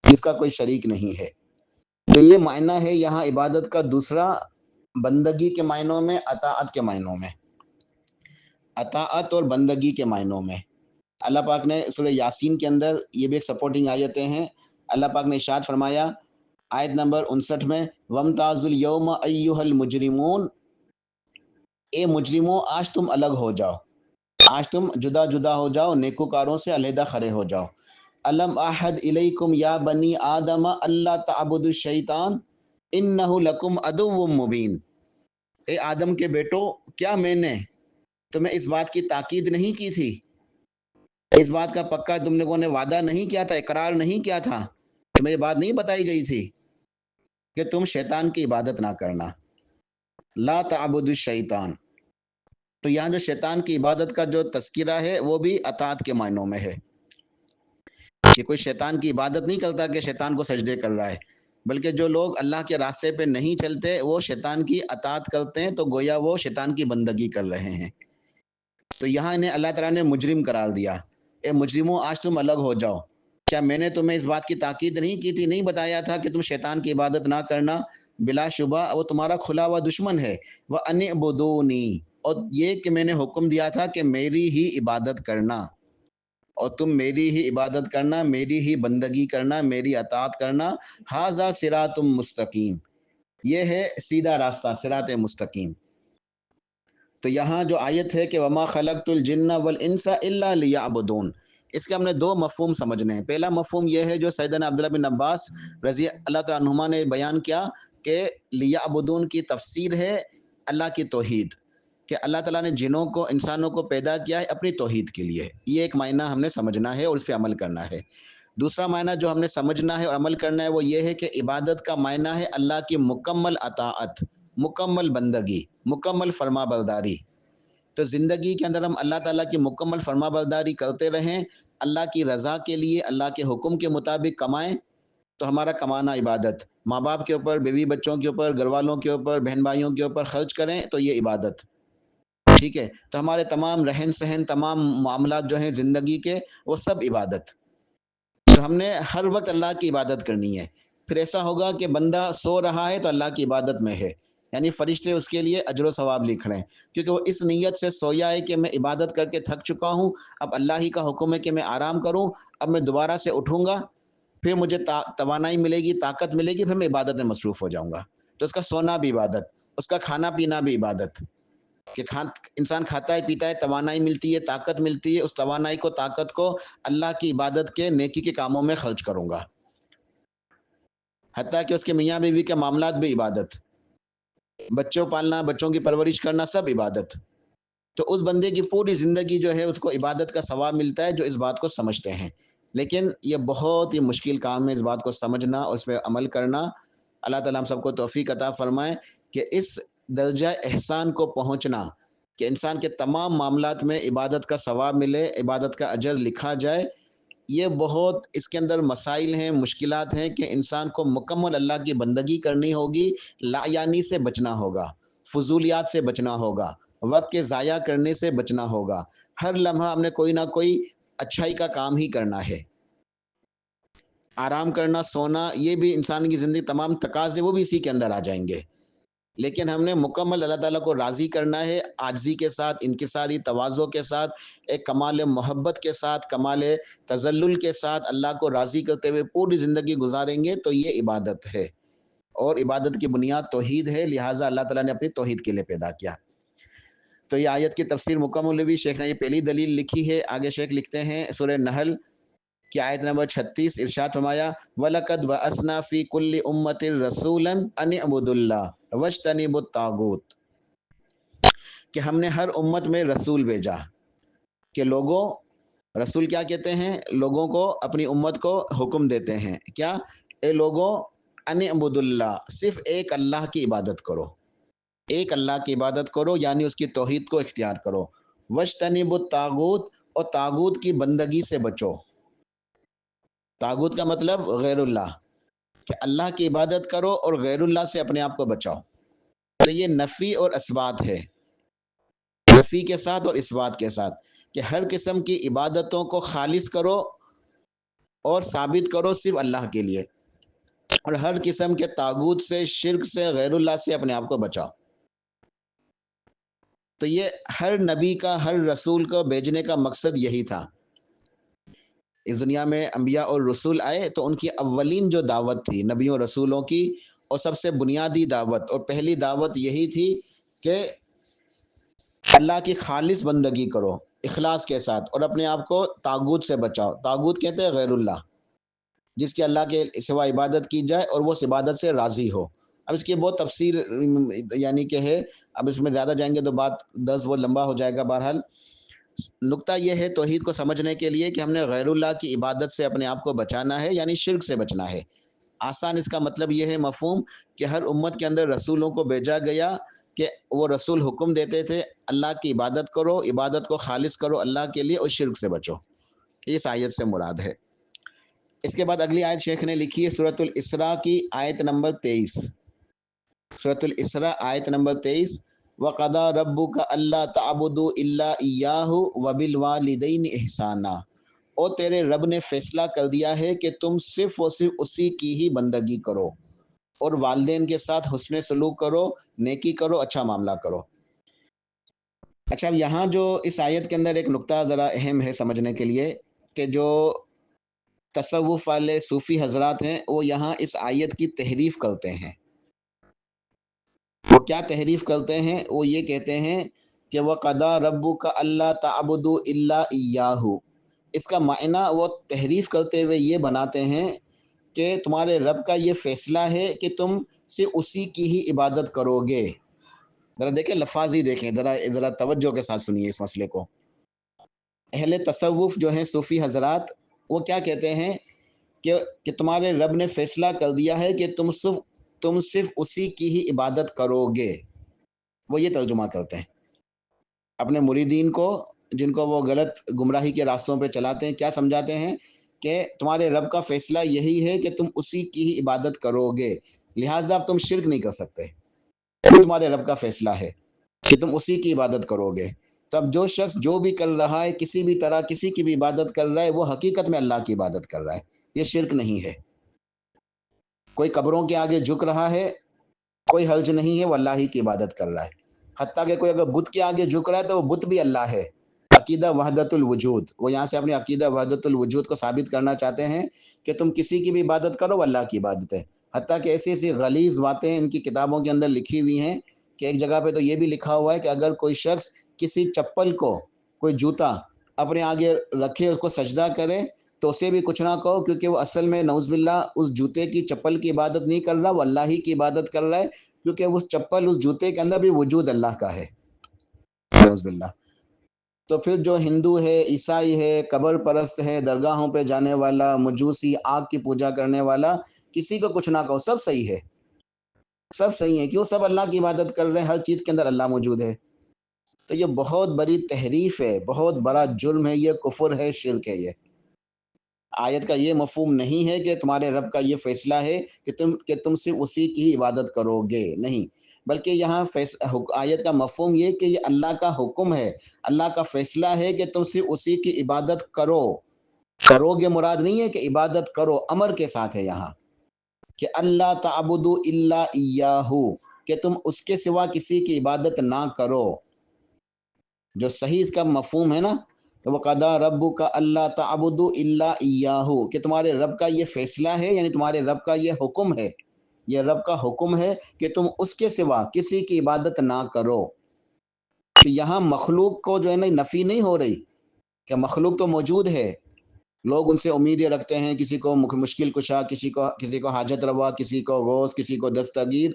جس کا کوئی شریک نہیں ہے۔ تو یہ معنی ہے یہاں عبادت کا دوسرا، بندگی کے معنوں میں، اطاعت کے معنوں میں، اطاعت اور بندگی کے معنوں میں۔ اللہ پاک نے سورہ یاسین کے اندر، یہ بھی ایک سپورٹنگ آیتیں ہیں، اللہ پاک نے ارشاد فرمایا آیت نمبر 59 میں، وَامْتَازُوا الْيَوْمَ أَيُّهَا الْمُجْرِمُونَ، اے مجرموں آج تم الگ ہو جاؤ، آج تم جدا جدا ہو جاؤ، نیکوکاروں سے علیحدہ کھڑے ہو جاؤ۔ الم احد الیکم یا بنی آدم اللہ تعبدوا الشیطان انہ لکم عدو مبین۔ اے آدم کے بیٹو، کیا میں نے تمہیں اس بات کی تاکید نہیں کی تھی؟ اس بات کا پکا تم لوگوں نے وعدہ نہیں کیا تھا، اقرار نہیں کیا تھا؟ تمہیں یہ بات نہیں بتائی گئی تھی کہ تم شیطان کی عبادت نہ کرنا، لا تعبدوا الشیطان؟ تو یہاں جو شیطان کی عبادت کا جو تذکرہ ہے وہ بھی اطاعت کے معنوں میں ہے، کہ کوئی شیطان کی عبادت نہیں کرتا کہ شیطان کو سجدے کر رہا ہے، بلکہ جو لوگ اللہ کے راستے پہ نہیں چلتے وہ شیطان کی اطاعت کرتے ہیں، تو گویا وہ شیطان کی بندگی کر رہے ہیں۔ تو یہاں انہیں اللہ تعالیٰ نے مجرم قرار دیا، اے مجرموں آج تم الگ ہو جاؤ۔ کیا میں نے تمہیں اس بات کی تاکید نہیں کی تھی، نہیں بتایا تھا کہ تم شیطان کی عبادت نہ کرنا؟ بلا شبہ وہ تمہارا کھلا ہوا دشمن ہے۔ وَأَنِ اعْبُدُونِی، اور یہ کہ میں نے حکم دیا تھا کہ میری ہی عبادت کرنا، اور تم میری ہی عبادت کرنا، میری ہی بندگی کرنا، میری اطاعت کرنا۔ ھذا صراط مستقیم، یہ ہے سیدھا راستہ، صراط مستقیم۔ تو یہاں جو آیت ہے کہ وما خلقت الجن والانس الا لیعبدون، اس کے ہم نے دو مفہوم سمجھنے ہیں۔ پہلا مفہوم یہ ہے جو سیدنا عبداللہ بن عباس رضی اللہ تعالیٰ عنہما نے بیان کیا، کہ لیعبدون کی تفسیر ہے اللہ کی توحید، کہ اللہ تعالیٰ نے جنوں کو انسانوں کو پیدا کیا ہے اپنی توحید کے لیے، یہ ایک معنی ہم نے سمجھنا ہے اور اس پہ عمل کرنا ہے۔ دوسرا معنی جو ہم نے سمجھنا ہے اور عمل کرنا ہے وہ یہ ہے کہ عبادت کا معنی ہے اللہ کی مکمل اطاعت، مکمل بندگی، مکمل فرما برداری۔ تو زندگی کے اندر ہم اللہ تعالیٰ کی مکمل فرما برداری کرتے رہیں، اللہ کی رضا کے لیے اللہ کے حکم کے مطابق کمائیں، تو ہمارا کمانا عبادت، ماں باپ کے اوپر، بیوی بچوں کے اوپر، گھر والوں کے اوپر، بہن بھائیوں کے اوپر خرچ کریں تو یہ عبادت، ٹھیک ہے۔ تو ہمارے تمام رہن سہن، تمام معاملات جو ہیں زندگی کے، وہ سب عبادت۔ تو ہم نے ہر وقت اللہ کی عبادت کرنی ہے۔ پھر ایسا ہوگا کہ بندہ سو رہا ہے تو اللہ کی عبادت میں ہے، یعنی فرشتے اس کے لیے اجر و ثواب لکھ رہے ہیں، کیونکہ وہ اس نیت سے سویا ہے کہ میں عبادت کر کے تھک چکا ہوں، اب اللہ ہی کا حکم ہے کہ میں آرام کروں، اب میں دوبارہ سے اٹھوں گا، پھر مجھے توانائی ملے گی، طاقت ملے گی، پھر میں عبادت میں مصروف ہو جاؤں گا۔ تو اس کا سونا بھی عبادت، اس کا کھانا پینا بھی عبادت، کہ انسان کھاتا ہے پیتا ہے، توانائی ملتی ہے، طاقت ملتی ہے، اس توانائی کو، طاقت کو اللہ کی عبادت کے، نیکی کے کاموں میں خرچ کروں گا۔ حتیٰ کہ اس کے میاں بیوی کے معاملات بھی عبادت، بچوں پالنا، بچوں کی پرورش کرنا، سب عبادت۔ تو اس بندے کی پوری زندگی جو ہے اس کو عبادت کا ثواب ملتا ہے جو اس بات کو سمجھتے ہیں۔ لیکن یہ بہت ہی مشکل کام ہے اس بات کو سمجھنا اور اس پہ عمل کرنا۔ اللہ تعالیٰ ہم سب کو توفیق عطا فرمائے کہ اس درجہ احسان کو پہنچنا کہ انسان کے تمام معاملات میں عبادت کا ثواب ملے، عبادت کا اجر لکھا جائے، یہ بہت اس کے اندر مسائل ہیں، مشکلات ہیں کہ انسان کو مکمل اللہ کی بندگی کرنی ہوگی، لا یعنی سے بچنا ہوگا، فضولیات سے بچنا ہوگا، وقت کے ضائع کرنے سے بچنا ہوگا، ہر لمحہ ہم نے کوئی نہ کوئی اچھائی کا کام ہی کرنا ہے۔ آرام کرنا، سونا، یہ بھی انسان کی زندگی تمام تقاضے وہ بھی اسی کے اندر آ جائیں گے، لیکن ہم نے مکمل اللہ تعالیٰ کو راضی کرنا ہے، عاجزی کے ساتھ، انکساری تواضع کے ساتھ، ایک کمال محبت کے ساتھ، کمال تذلل کے ساتھ اللہ کو راضی کرتے ہوئے پوری زندگی گزاریں گے تو یہ عبادت ہے، اور عبادت کی بنیاد توحید ہے، لہٰذا اللہ تعالیٰ نے اپنی توحید کے لیے پیدا کیا۔ تو یہ آیت کی تفسیر مکمل ہوئی، شیخ نے یہ پہلی دلیل لکھی ہے۔ آگے شیخ لکھتے ہیں سورہ نحل کی آیت نمبر 36، ارشاد فرمایا وَلَقَدْ بَعَثْنَا فِي كُلِّ أُمَّةٍ رَسُولًا أَنِ اعْبُدُوا اللَّهَ وَاجْتَنِبُوا الطَّاغُوتَ، کہ ہم نے ہر امت میں رسول بھیجا کہ لوگوں، رسول کیا کہتے ہیں؟ لوگوں کو، اپنی امت کو حکم دیتے ہیں کیا؟ اے لوگوں، ان اعبدوا اللہ، صرف ایک اللہ کی عبادت کرو، ایک اللہ کی عبادت کرو، یعنی اس کی توحید کو اختیار کرو۔ وَاجْتَنِبُوا الطَّاغُوتَ، اور طاغوت کی بندگی سے بچو۔ طاغوت کا مطلب غیر اللہ، کہ اللہ کی عبادت کرو اور غیر اللہ سے اپنے آپ کو بچاؤ۔ تو یہ نفی اور اثبات ہے، نفی کے ساتھ اور اثبات کے ساتھ، کہ ہر قسم کی عبادتوں کو خالص کرو اور ثابت کرو صرف اللہ کے لیے، اور ہر قسم کے طاغوت سے، شرک سے، غیر اللہ سے اپنے آپ کو بچاؤ۔ تو یہ ہر نبی کا، ہر رسول کو بھیجنے کا مقصد یہی تھا۔ اس دنیا میں انبیاء اور رسول آئے تو ان کی اولین جو دعوت تھی نبیوں رسولوں کی، اور سب سے بنیادی دعوت اور پہلی دعوت یہی تھی کہ اللہ کی خالص بندگی کرو اخلاص کے ساتھ، اور اپنے آپ کو طاغوت سے بچاؤ۔ طاغوت کہتے ہیں غیر اللہ، جس کی اللہ کے سوا عبادت کی جائے اور وہ اس عبادت سے راضی ہو۔ اب اس کی بہت تفسیر یعنی کہ ہے، اب اس میں زیادہ جائیں گے تو بات درس بہت لمبا ہو جائے گا۔ بہرحال نقطہ یہ ہے توحید کو سمجھنے کے لیے کہ ہم نے غیر اللہ کی عبادت سے اپنے آپ کو بچانا ہے، یعنی شرک سے بچنا ہے۔ آسان اس کا مطلب یہ ہے مفہوم کہ ہر امت کے اندر رسولوں کو بھیجا گیا کہ وہ رسول حکم دیتے تھے اللہ کی عبادت کرو، عبادت کو خالص کرو اللہ کے لیے، اور شرک سے بچو۔ اس آیت سے مراد ہے۔ اس کے بعد اگلی آیت شیخ نے لکھی ہے سورۃ الاسراء کی آیت نمبر 23، سورۃ الاسراء آیت نمبر 23، وَقَضَىٰ رَبُّكَ أَلَّا تَعْبُدُوا إِلَّا إِيَّاهُ وَبِالْوَالِدَيْنِ إِحْسَانًا، اور تیرے رب نے فیصلہ کر دیا ہے کہ تم صرف اور صرف اسی کی ہی بندگی کرو، اور والدین کے ساتھ حسن سلوک کرو، نیکی کرو، اچھا معاملہ کرو۔ اچھا، اب یہاں جو اس آیت کے اندر ایک نقطہ ذرا اہم ہے سمجھنے کے لیے، کہ جو تصوف والے صوفی حضرات ہیں وہ یہاں اس آیت کی تحریف کرتے ہیں۔ وہ کیا تحریف کرتے ہیں؟ وہ یہ کہتے ہیں کہ وَقَضَىٰ رَبُّكَ أَلَّا تَعْبُدُوا إِلَّا إِيَّاهُ، اس کا معنی وہ تحریف کرتے ہوئے یہ بناتے ہیں کہ تمہارے رب کا یہ فیصلہ ہے کہ تم صرف اسی کی ہی عبادت کرو گے، ذرا دیکھیں لفاظ ہی دیکھیں، ذرا توجہ کے ساتھ سنیے اس مسئلے کو۔ اہل تصوف جو ہیں صوفی حضرات، وہ کیا کہتے ہیں کہ تمہارے رب نے فیصلہ کر دیا ہے کہ تم صرف اسی کی ہی عبادت کرو گے۔ وہ یہ ترجمہ کرتے ہیں اپنے مریدین کو، جن کو وہ غلط گمراہی کے راستوں پہ چلاتے ہیں، کیا سمجھاتے ہیں کہ تمہارے رب کا فیصلہ یہی ہے کہ تم اسی کی ہی عبادت کرو گے، لہٰذا تم شرک نہیں کر سکتے، یہ تمہارے رب کا فیصلہ ہے کہ تم اسی کی عبادت کرو گے۔ تب جو شخص جو بھی کر رہا ہے، کسی بھی طرح کسی کی بھی عبادت کر رہا ہے، وہ حقیقت میں اللہ کی عبادت کر رہا ہے، یہ شرک نہیں ہے۔ کوئی قبروں کے آگے جھک رہا ہے، کوئی حرج نہیں ہے، وہ اللہ ہی کی عبادت کر رہا ہے۔ حتیٰ کہ کوئی اگر بت کے آگے جھک رہا ہے تو وہ بت بھی اللہ ہے۔ عقیدہ وحدت الوجود، وہ یہاں سے اپنی عقیدہ وحدت الوجود کو ثابت کرنا چاہتے ہیں کہ تم کسی کی بھی عبادت کرو، وہ اللہ کی عبادت ہے۔ حتیٰ کہ ایسی ایسی غلیظ باتیں ان کی کتابوں کے اندر لکھی ہوئی ہیں کہ ایک جگہ پہ تو یہ بھی لکھا ہوا ہے کہ اگر کوئی شخص کسی چپل کو، کوئی جوتا اپنے آگے رکھے، اس کو سجدہ کرے، تو اسے بھی کچھ نہ کہو، کیونکہ وہ اصل میں نعوذ باللہ اس جوتے کی، چپل کی عبادت نہیں کر رہا، وہ اللہ ہی کی عبادت کر رہا ہے، کیونکہ اس چپل، اس جوتے کے اندر بھی وجود اللہ کا ہے، نعوذ باللہ۔ تو پھر جو ہندو ہے، عیسائی ہے، قبر پرست ہے، درگاہوں پہ جانے والا، مجوسی، آگ کی پوجا کرنے والا، کسی کو کچھ نہ کہو، سب صحیح ہے، سب صحیح ہے، کیوں؟ سب اللہ کی عبادت کر رہے ہیں، ہر چیز کے اندر اللہ موجود ہے۔ تو یہ بہت بڑی تحریف ہے، بہت بڑا جرم ہے، یہ کفر ہے، شرک ہے۔ یہ آیت کا یہ مفہوم نہیں ہے کہ تمہارے رب کا یہ فیصلہ ہے کہ تم صرف اسی کی عبادت کرو گے، نہیں، بلکہ یہاں آیت کا مفہوم یہ کہ یہ اللہ کا حکم ہے، اللہ کا فیصلہ ہے کہ تم صرف اسی کی عبادت کرو گے مراد نہیں ہے کہ عبادت کرو، امر کے ساتھ ہے یہاں کہ اللہ تعبدوا الا ایاہ، کہ تم اس کے سوا کسی کی عبادت نہ کرو۔ جو صحیح اس کا مفہوم ہے نا، وَقَضَىٰ رَبُّكَ أَلَّا تَعْبُدُوا إِلَّا إِيَّاهُ، کہ تمہارے رب کا یہ فیصلہ ہے، یعنی تمہارے رب کا یہ حکم ہے، یہ رب کا حکم ہے کہ تم اس کے سوا کسی کی عبادت نہ کرو۔ تو یہاں مخلوق کو جو ہے نا نفی نہیں ہو رہی کہ مخلوق تو موجود ہے، لوگ ان سے امیدیں رکھتے ہیں، کسی کو مشکل کشا، کسی کو حاجت روا، کسی کو غوث، کسی کو دستگیر،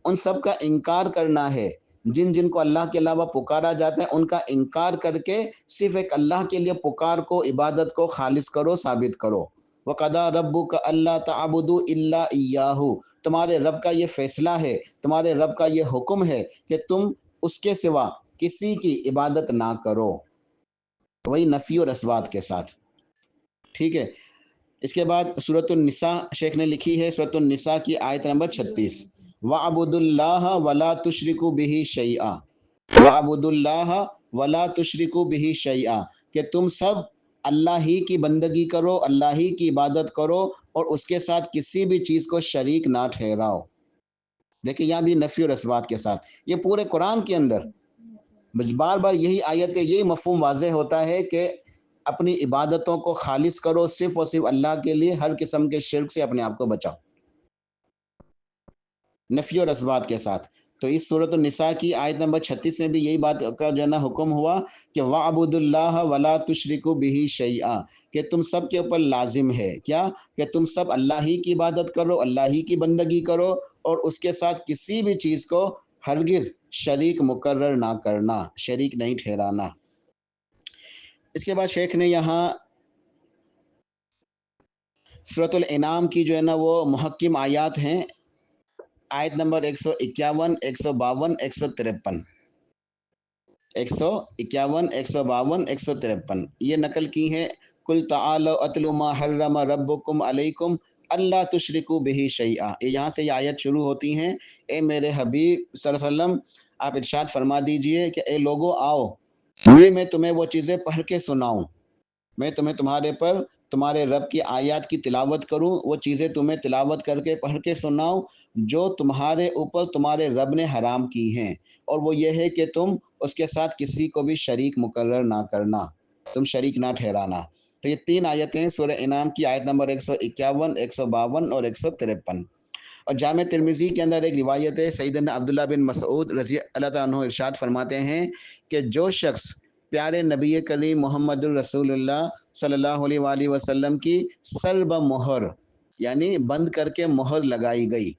ان سب کا انکار کرنا ہے۔ جن جن کو اللہ کے علاوہ پکارا جاتا ہے ان کا انکار کر کے صرف ایک اللہ کے لیے پکار کو، عبادت کو خالص کرو، ثابت کرو۔ وَقَضَىٰ رَبُّكَ أَلَّا تَعْبُدُوا إِلَّا إِيَّاهُ، تمہارے رب کا یہ فیصلہ ہے، تمہارے رب کا یہ حکم ہے کہ تم اس کے سوا کسی کی عبادت نہ کرو، وہی نفی اور اثبات کے ساتھ، ٹھیک ہے۔ اس کے بعد سورۃ النساء شیخ نے لکھی ہے، سورۃ النساء کی آیت نمبر 36، وَاعْبُدُوا اللَّهَ وَلَا تُشْرِكُوا بِهِ شَيْئًا، وَاعْبُدُوا اللَّهَ وَلَا تُشْرِكُوا بِهِ شَيْئًا، کہ تم سب اللہ ہی کی بندگی کرو، اللہ ہی کی عبادت کرو، اور اس کے ساتھ کسی بھی چیز کو شریک نہ ٹھہراؤ۔ دیکھیں یہاں بھی نفی اور اثبات کے ساتھ، یہ پورے قرآن کے اندر بار بار یہی آیت ہے، یہی مفہوم واضح ہوتا ہے کہ اپنی عبادتوں کو خالص کرو، صرف اور صرف اللہ کے لیے، ہر قسم کے شرک سے اپنے آپ کو بچاؤ، نفی اور اثبات کے ساتھ۔ تو اس سورۃ النساء کی آیت نمبر 36 میں بھی یہی بات کا جو ہے نا حکم ہوا کہ وَاعْبُدُوا اللَّهَ وَلَا تُشْرِكُوا بِهِ شَيْئًا، کہ تم سب کے اوپر لازم ہے کیا؟ کہ تم سب اللہ ہی کی عبادت کرو، اللہ ہی کی بندگی کرو، اور اس کے ساتھ کسی بھی چیز کو ہرگز شریک مقرر نہ کرنا، شریک نہیں ٹھہرانا۔ اس کے بعد شیخ نے یہاں سورۃ الانعام کی جو ہے نا وہ محکم آیات ہیں، آیت نمبر 151، 152، 153، 151، 152، 153 یہ نقل کی ہے۔ قُلْ تَعَالَوْا أَتْلُ مَا حَرَّمَ رَبُّكُمْ عَلَيْكُمْ أَلَّا تُشْرِكُوا بِهِ شَيْئًا، یہاں سے یہ آیت شروع ہوتی ہیں۔ اے میرے حبیب صلی اللہ علیہ وسلم، آپ ارشاد فرما دیجئے کہ اے لوگو آؤ، میں تمہیں وہ چیزیں پڑھ کے سناؤں، میں تمہارے رب کی آیات کی تلاوت کروں، وہ چیزیں تمہیں تلاوت کر کے پڑھ کے سناؤں جو تمہارے اوپر تمہارے رب نے حرام کی ہیں، اور وہ یہ ہے کہ تم اس کے ساتھ کسی کو بھی شریک مقرر نہ کرنا، تم شریک نہ ٹھہرانا۔ تو یہ تین آیتیں سورہ انعام کی آیت نمبر 151، 152 اور 153۔ اور جامع ترمذی کے اندر ایک روایت ہے، سیدنا عبداللہ بن مسعود رضی اللہ تعالیٰ عنہ ارشاد فرماتے ہیں کہ جو شخص پیارے نبی کریم محمد الرسول اللہ صلی اللہ علیہ وآلہ وسلم کی سر بہ مہر، یعنی بند کر کے مہر لگائی گئی،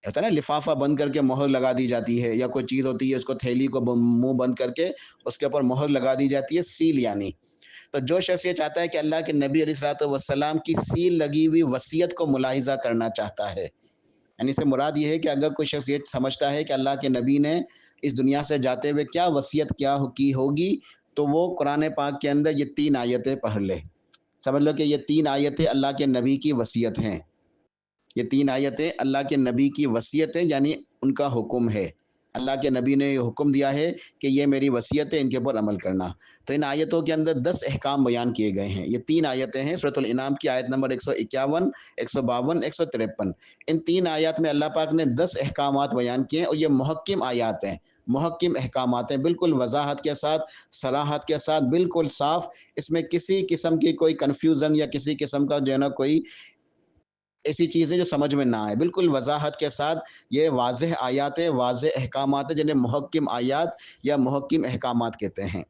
ہوتا ہے نا لفافہ بند کر کے مہر لگا دی جاتی ہے، یا کوئی چیز ہوتی ہے اس کو تھیلی کو منہ بند کر کے اس کے اوپر مہر لگا دی جاتی ہے، سیل یعنی۔ تو جو شخص یہ چاہتا ہے کہ اللہ کے نبی علیہ الصلوۃ والسلام کی سیل لگی ہوئی وصیت کو ملاحظہ کرنا چاہتا ہے، یعنی سے مراد یہ ہے کہ اگر کوئی شخص یہ سمجھتا ہے کہ اللہ کے نبی نے اس دنیا سے جاتے ہوئے کیا وصیت کیا کی ہوگی، تو وہ قرآن پاک کے اندر یہ 3 آیتیں پڑھ لے۔ سمجھ لو کہ یہ 3 آیتیں اللہ کے نبی کی وصیت ہیں، یہ 3 آیتیں اللہ کے نبی کی وصیت ہے، یعنی ان کا حکم ہے۔ اللہ کے نبی نے یہ حکم دیا ہے کہ یہ میری وصیت ہے، ان کے اوپر عمل کرنا۔ تو ان آیتوں کے اندر 10 احکام بیان کیے گئے ہیں۔ یہ 3 آیتیں ہیں، سورۃ الانعام کی آیت نمبر 151، 152، 153۔ ان 3 آیات میں اللہ پاک نے 10 احکامات بیان کیے ہیں، اور یہ محکم آیات ہیں، محکم احکامات ہیں، بالکل وضاحت کے ساتھ، صراحت کے ساتھ، بالکل صاف۔ اس میں کسی قسم کی کوئی کنفیوژن یا کسی قسم کا جو ہے نا کوئی ایسی چیزیں جو سمجھ میں نہ آئے، بالکل وضاحت کے ساتھ یہ واضح آیات ہیں، واضح احکامات ہیں، جنہیں محکم آیات یا محکم احکامات کہتے ہیں۔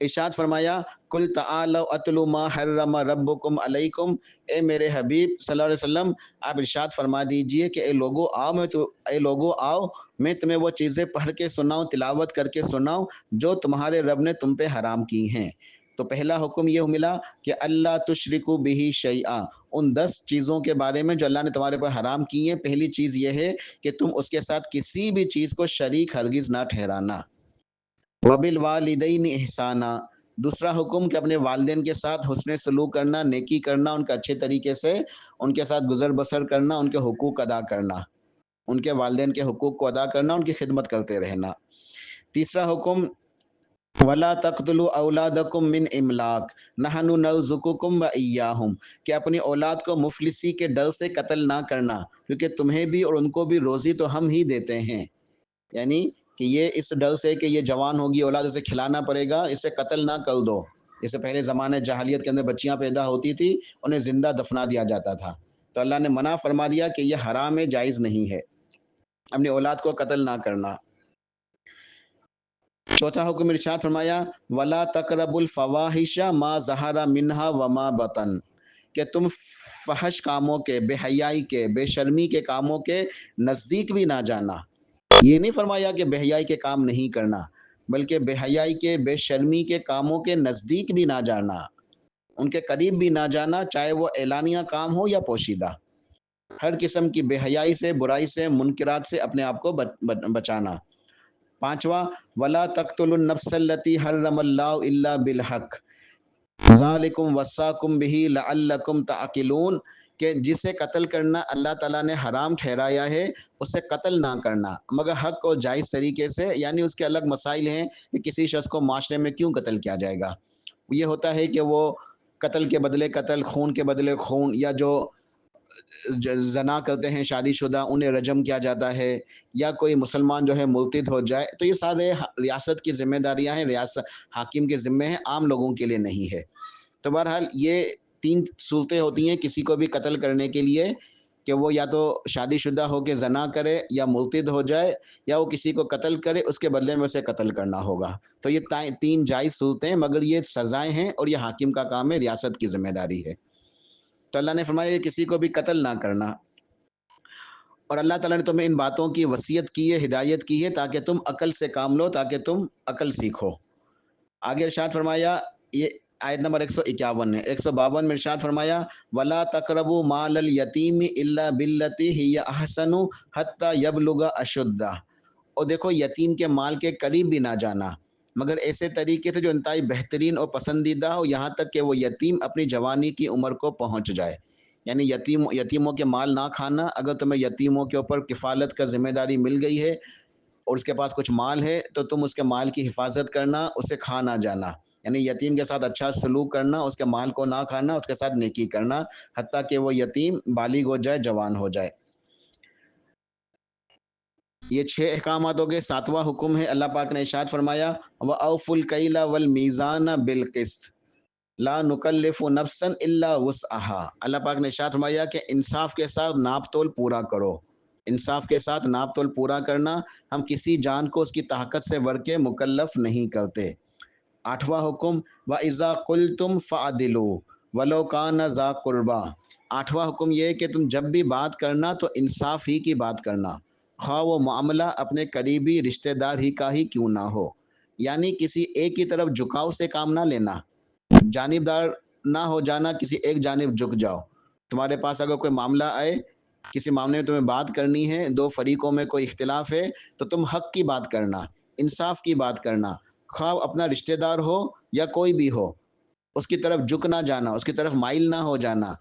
ارشاد فرمایا، قل تعالوا اتل ما حرم ربکم علیکم، اے میرے حبیب صلی اللہ علیہ وسلم آپ ارشاد فرما دیجئے کہ اے لوگو آؤ میں تمہیں وہ چیزیں پڑھ کے سناؤں، تلاوت کر کے سناؤں جو تمہارے رب نے تم پہ حرام کی ہیں۔ تو پہلا حکم یہ ملا کہ اللہ تشرکو بہ شیئا، ان 10 چیزوں کے بارے میں جو اللہ نے تمہارے پر حرام کی ہیں، پہلی چیز یہ ہے کہ تم اس کے ساتھ کسی بھی چیز کو شریک ہرگز نہ ٹھہرانا۔ وبالوالدین احسانا، دوسرا حکم کہ اپنے والدین کے ساتھ حسن سلوک کرنا، نیکی کرنا، ان کا اچھے طریقے سے ان کے ساتھ گزر بسر کرنا، ان کے حقوق ادا کرنا، ان کے والدین کے حقوق کو ادا کرنا، ان کی خدمت کرتے رہنا۔ تیسرا حکم وَلَا تَقْتُلُوا أَوْلَادَكُم مِّنْ إِمْلَاقٍ نَحْنُ نَرْزُقُكُمْ وَإِيَّاهُمْ، کہ اپنی اولاد کو مفلسی کے ڈر سے قتل نہ کرنا، کیونکہ تمہیں بھی اور ان کو بھی روزی تو ہم ہی دیتے ہیں، یعنی کہ یہ اس ڈر سے کہ یہ جوان ہوگی اولاد، اسے کھلانا پڑے گا، اسے قتل نہ کر دو۔ اس سے پہلے زمانے جاہلیت کے اندر بچیاں پیدا ہوتی تھی، انہیں زندہ دفنا دیا جاتا تھا، تو اللہ نے منع فرما دیا کہ یہ حرام ہے، جائز نہیں ہے اپنی اولاد کو قتل نہ کرنا۔ چوتھا حکم ارشاد فرمایا وَلَا تَقْرَبُوا الْفَوَاحِشَ مَا ظَهَرَ مِنْهَا وَمَا بَطَنَ، کہ تم فحش کاموں کے، بے حیائی کے، بے شرمی کے کاموں کے نزدیک بھی نہ جانا۔ یہ نہیں فرمایا کہ بے حیائی کے کام نہیں کرنا، بلکہ بے حیائی کے، بے شرمی کے کاموں کے نزدیک بھی نہ جانا، ان کے قریب بھی نہ جانا، چاہے وہ اعلانیہ کام ہو یا پوشیدہ۔ ہر قسم کی بے حیائی سے، برائی سے، منکرات سے اپنے آپ کو بچانا۔ پانچواں وَلَا تَقْتُلُوا النَّفْسَ الَّتِي حَرَّمَ اللَّهُ إِلَّا بِالْحَقِّ ذَلِكُمْ وَصَّاكُمْ بِهِ لَعَلَّكُمْ تَعْقِلُونَ، کہ جسے قتل کرنا اللہ تعالیٰ نے حرام ٹھہرایا ہے، اسے قتل نہ کرنا مگر حق اور جائز طریقے سے، یعنی اس کے الگ مسائل ہیں کہ کسی شخص کو معاشرے میں کیوں قتل کیا جائے گا۔ یہ ہوتا ہے کہ وہ قتل کے بدلے قتل، خون کے بدلے خون، یا جو زنا کرتے ہیں شادی شدہ انہیں رجم کیا جاتا ہے، یا کوئی مسلمان جو ہے مرتد ہو جائے، تو یہ سارے ریاست کی ذمہ داریاں ہیں، ریاست حاکم کے ذمے ہیں، عام لوگوں کے لیے نہیں ہے۔ تو بہرحال یہ 3 صورتیں ہوتی ہیں کسی کو بھی قتل کرنے کے لیے، کہ وہ یا تو شادی شدہ ہو کے زنا کرے، یا مرتد ہو جائے، یا وہ کسی کو قتل کرے، اس کے بدلے میں اسے قتل کرنا ہوگا۔ تو یہ 3 جائز صورتیں ہیں، مگر یہ سزائیں ہیں اور یہ حاکم کا کام ہے، ریاست کی ذمہ داری ہے۔ تو اللہ نے فرمایا کہ کسی کو بھی قتل نہ کرنا، اور اللہ تعالیٰ نے تمہیں ان باتوں کی وصیت کی ہے، ہدایت کی ہے، تاکہ تم عقل سے کام لو، تاکہ تم عقل سیکھو۔ آگے ارشاد فرمایا، یہ آیت نمبر 151 ہے، 152 میں ارشاد فرمایا وَلَا تَقْرَبُوا مَالَ الْيَتِيمِ إِلَّا بِالَّتِي هِيَ أَحْسَنُ حَتَّى يَبْلُغَ أَشُدَّهُ، اور دیکھو یتیم کے مال کے قریب بھی نہ جانا مگر ایسے طریقے سے جو انتہائی بہترین اور پسندیدہ ہو، یہاں تک کہ وہ یتیم اپنی جوانی کی عمر کو پہنچ جائے۔ یعنی یتیموں کے مال نہ کھانا، اگر تمہیں یتیموں کے اوپر کفالت کا ذمہ داری مل گئی ہے اور اس کے پاس کچھ مال ہے، تو تم اس کے مال کی حفاظت کرنا، اسے کھا نہ جانا، یعنی یتیم کے ساتھ اچھا سلوک کرنا، اس کے مال کو نہ کھانا، اس کے ساتھ نیکی کرنا، حتیٰ کہ وہ یتیم بالغ ہو جائے، جوان ہو جائے۔ یہ 6 احکامات ہو گئے۔ 7واں حکم ہے، اللہ پاک نے ارشاد فرمایا وَأَوْفُوا الْكَيْلَ وَالْمِيزَانَ بِالْقِسْطِ لا نکلف نفسا الا وسعها، اللہ پاک نے ارشاد فرمایا کہ انصاف کے ساتھ ناپ تول پورا کرو، انصاف کے ساتھ ناپ تول پورا کرنا، ہم کسی جان کو اس کی طاقت سے بڑھ کے مکلف نہیں کرتے۔ 8واں حکم وَإِذَا قُلْتُمْ فَعْدِلُوا، ولو کان ذا قربا۔ آٹھواں حکم یہ ہے کہ تم جب بھی بات کرنا تو انصاف ہی کی بات کرنا، خواہ وہ معاملہ اپنے قریبی رشتہ دار ہی کا ہی کیوں نہ ہو۔ یعنی کسی ایک کی طرف جھکاؤ سے کام نہ لینا، جانبدار نہ ہو جانا، کسی ایک جانب جھک جاؤ۔ تمہارے پاس اگر کوئی معاملہ آئے، کسی معاملے میں تمہیں بات کرنی ہے، دو فریقوں میں کوئی اختلاف ہے، تو تم حق کی بات کرنا، انصاف کی بات کرنا، خواہ اپنا رشتہ دار ہو یا کوئی بھی ہو، اس کی طرف جھک نہ جانا، اس کی طرف مائل نہ ہو جانا،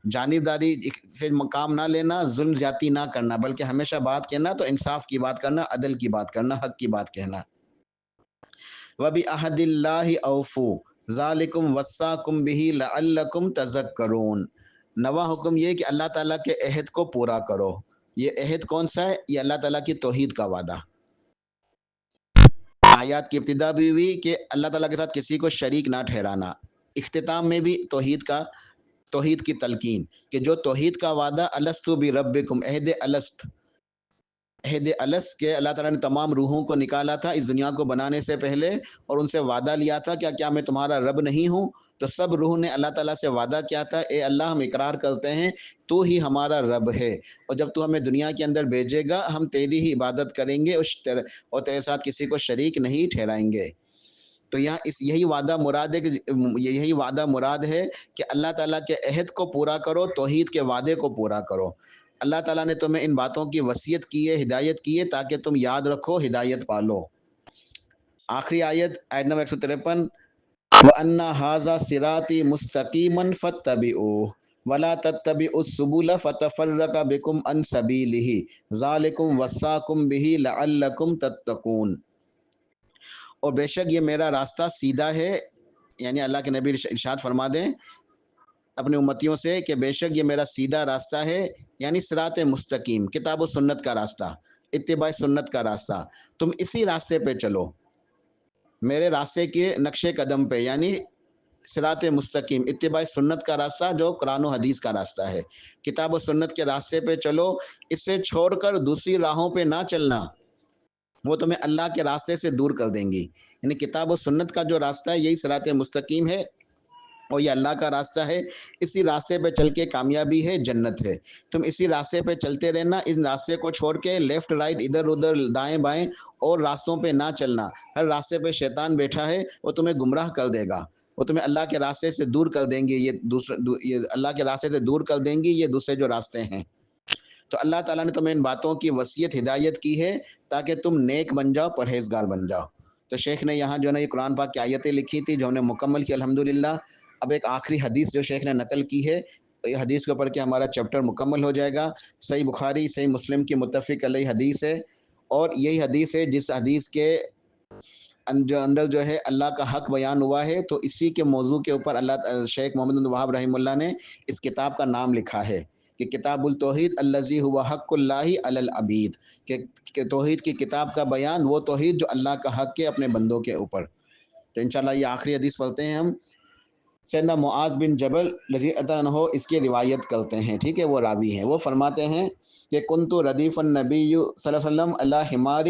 جانبداری سے کام نہ لینا، ظلم زیادتی نہ کرنا، بلکہ ہمیشہ بات کہنا تو انصاف کی بات کرنا، عدل کی بات کرنا، حق کی بات کہنا۔ وَبِعَهْدِ اللَّهِ أَوْفُوا ذَلِكُمْ وَصَّاكُمْ بِهِ لَعَلَّكُمْ تَذَكَّرُونَ۔ نواں حکم یہ کہ اللہ تعالیٰ کے عہد کو پورا کرو۔ یہ عہد کون سا ہے؟ یہ اللہ تعالیٰ کی توحید کا وعدہ۔ آیات کی ابتدا بھی ہوئی کہ اللہ تعالیٰ کے ساتھ کسی کو شریک نہ ٹھہرانا، اختتام میں بھی توحید کی تلقین کہ جو توحید کا وعدہ الست بربکم، عہد الست کے اللہ تعالیٰ نے تمام روحوں کو نکالا تھا اس دنیا کو بنانے سے پہلے، اور ان سے وعدہ لیا تھا کہ کیا میں تمہارا رب نہیں ہوں؟ تو سب روح نے اللہ تعالیٰ سے وعدہ کیا تھا، اے اللہ ہم اقرار کرتے ہیں تو ہی ہمارا رب ہے، اور جب تو ہمیں دنیا کے اندر بھیجے گا ہم تیری ہی عبادت کریں گے اور تیرے ساتھ کسی کو شریک نہیں ٹھہرائیں گے۔ تو یہاں یہی وعدہ مراد ہے کہ اللہ تعالیٰ کے عہد کو پورا کرو، توحید کے وعدے کو پورا کرو۔ اللہ تعالیٰ نے تمہیں ان باتوں کی وصیت کی ہے، ہدایت کی ہے، تاکہ تم یاد رکھو، ہدایت پالو۔ آخری آیت نمبر 153، وَأَنَّ هَذَا صِرَاطِي مُسْتَقِيمًا فَاتَّبِعُوهُ وَلَا تَتَّبِعُوا السُّبُلَ فَتَفَرَّقَ بِكُمْ عَنْ سَبِيلِهِ ذَلِكُمْ وَصَّاكُمْ بِهِ لَعَلَّكُمْ تَتَّقُونَ۔ اور بے شک یہ میرا راستہ سیدھا ہے، یعنی اللہ کے نبی ارشاد فرما دیں اپنی امتیوں سے کہ بے شک یہ میرا سیدھا راستہ ہے، یعنی صراط مستقیم، کتاب و سنت کا راستہ، اتباع سنت کا راستہ، تم اسی راستے پہ چلو، میرے راستے کے نقش قدم پہ، یعنی صراط مستقیم، اتباع سنت کا راستہ جو قرآن و حدیث کا راستہ ہے، کتاب و سنت کے راستے پہ چلو، اس سے چھوڑ کر دوسری راہوں پہ نہ چلنا، وہ تمہیں اللہ کے راستے سے دور کر دیں گی۔ یعنی کتاب و سنت کا جو راستہ ہے یہی صراط مستقیم ہے، اور یہ اللہ کا راستہ ہے، اسی راستے پہ چل کے کامیابی ہے، جنت ہے۔ تم اسی راستے پہ چلتے رہنا، اس راستے کو چھوڑ کے لیفٹ رائٹ ادھر ادھر دائیں بائیں اور راستوں پہ نہ چلنا۔ ہر راستے پہ شیطان بیٹھا ہے، وہ تمہیں گمراہ کر دے گا، وہ تمہیں اللہ کے راستے سے دور کر دیں گے، یہ اللہ کے راستے سے دور کر دیں گی یہ دوسرے جو راستے ہیں۔ تو اللہ تعالیٰ نے تمہیں ان باتوں کی وصیت ہدایت کی ہے تاکہ تم نیک بن جاؤ، پرہیزگار بن جاؤ۔ تو شیخ نے یہاں جو ہے نا یہ قرآن پاک کی آیتیں لکھی تھی جو ہم نے مکمل کی الحمدللہ۔ اب ایک آخری حدیث جو شیخ نے نقل کی ہے، یہ حدیث کے اوپر کہ ہمارا چیپٹر مکمل ہو جائے گا۔ صحیح بخاری صحیح مسلم کی متفق علیہ حدیث ہے، اور یہی حدیث ہے جس حدیث کے اندر جو ہے اللہ کا حق بیان ہوا ہے، تو اسی کے موضوع کے اوپر شیخ محمد بن وہاب رحمہ اللہ نے اس کتاب کا نام لکھا ہے کہ کتاب التوحید الذی هو حق اللہ علی العبید، کہ توحید کی کتاب کا بیان وہ توحید جو اللہ کا حق ہے اپنے بندوں کے اوپر۔ تو انشاءاللہ یہ آخری حدیث پڑھتے ہیں ہم۔ سیدنا معاذ بن جبل رضی اللہ عنہ اس کی روایت کرتے ہیں، ٹھیک ہے، وہ راوی ہیں، وہ فرماتے ہیں کہ کنت ردیف النبی صلی اللہ علیہ وسلم علی حمار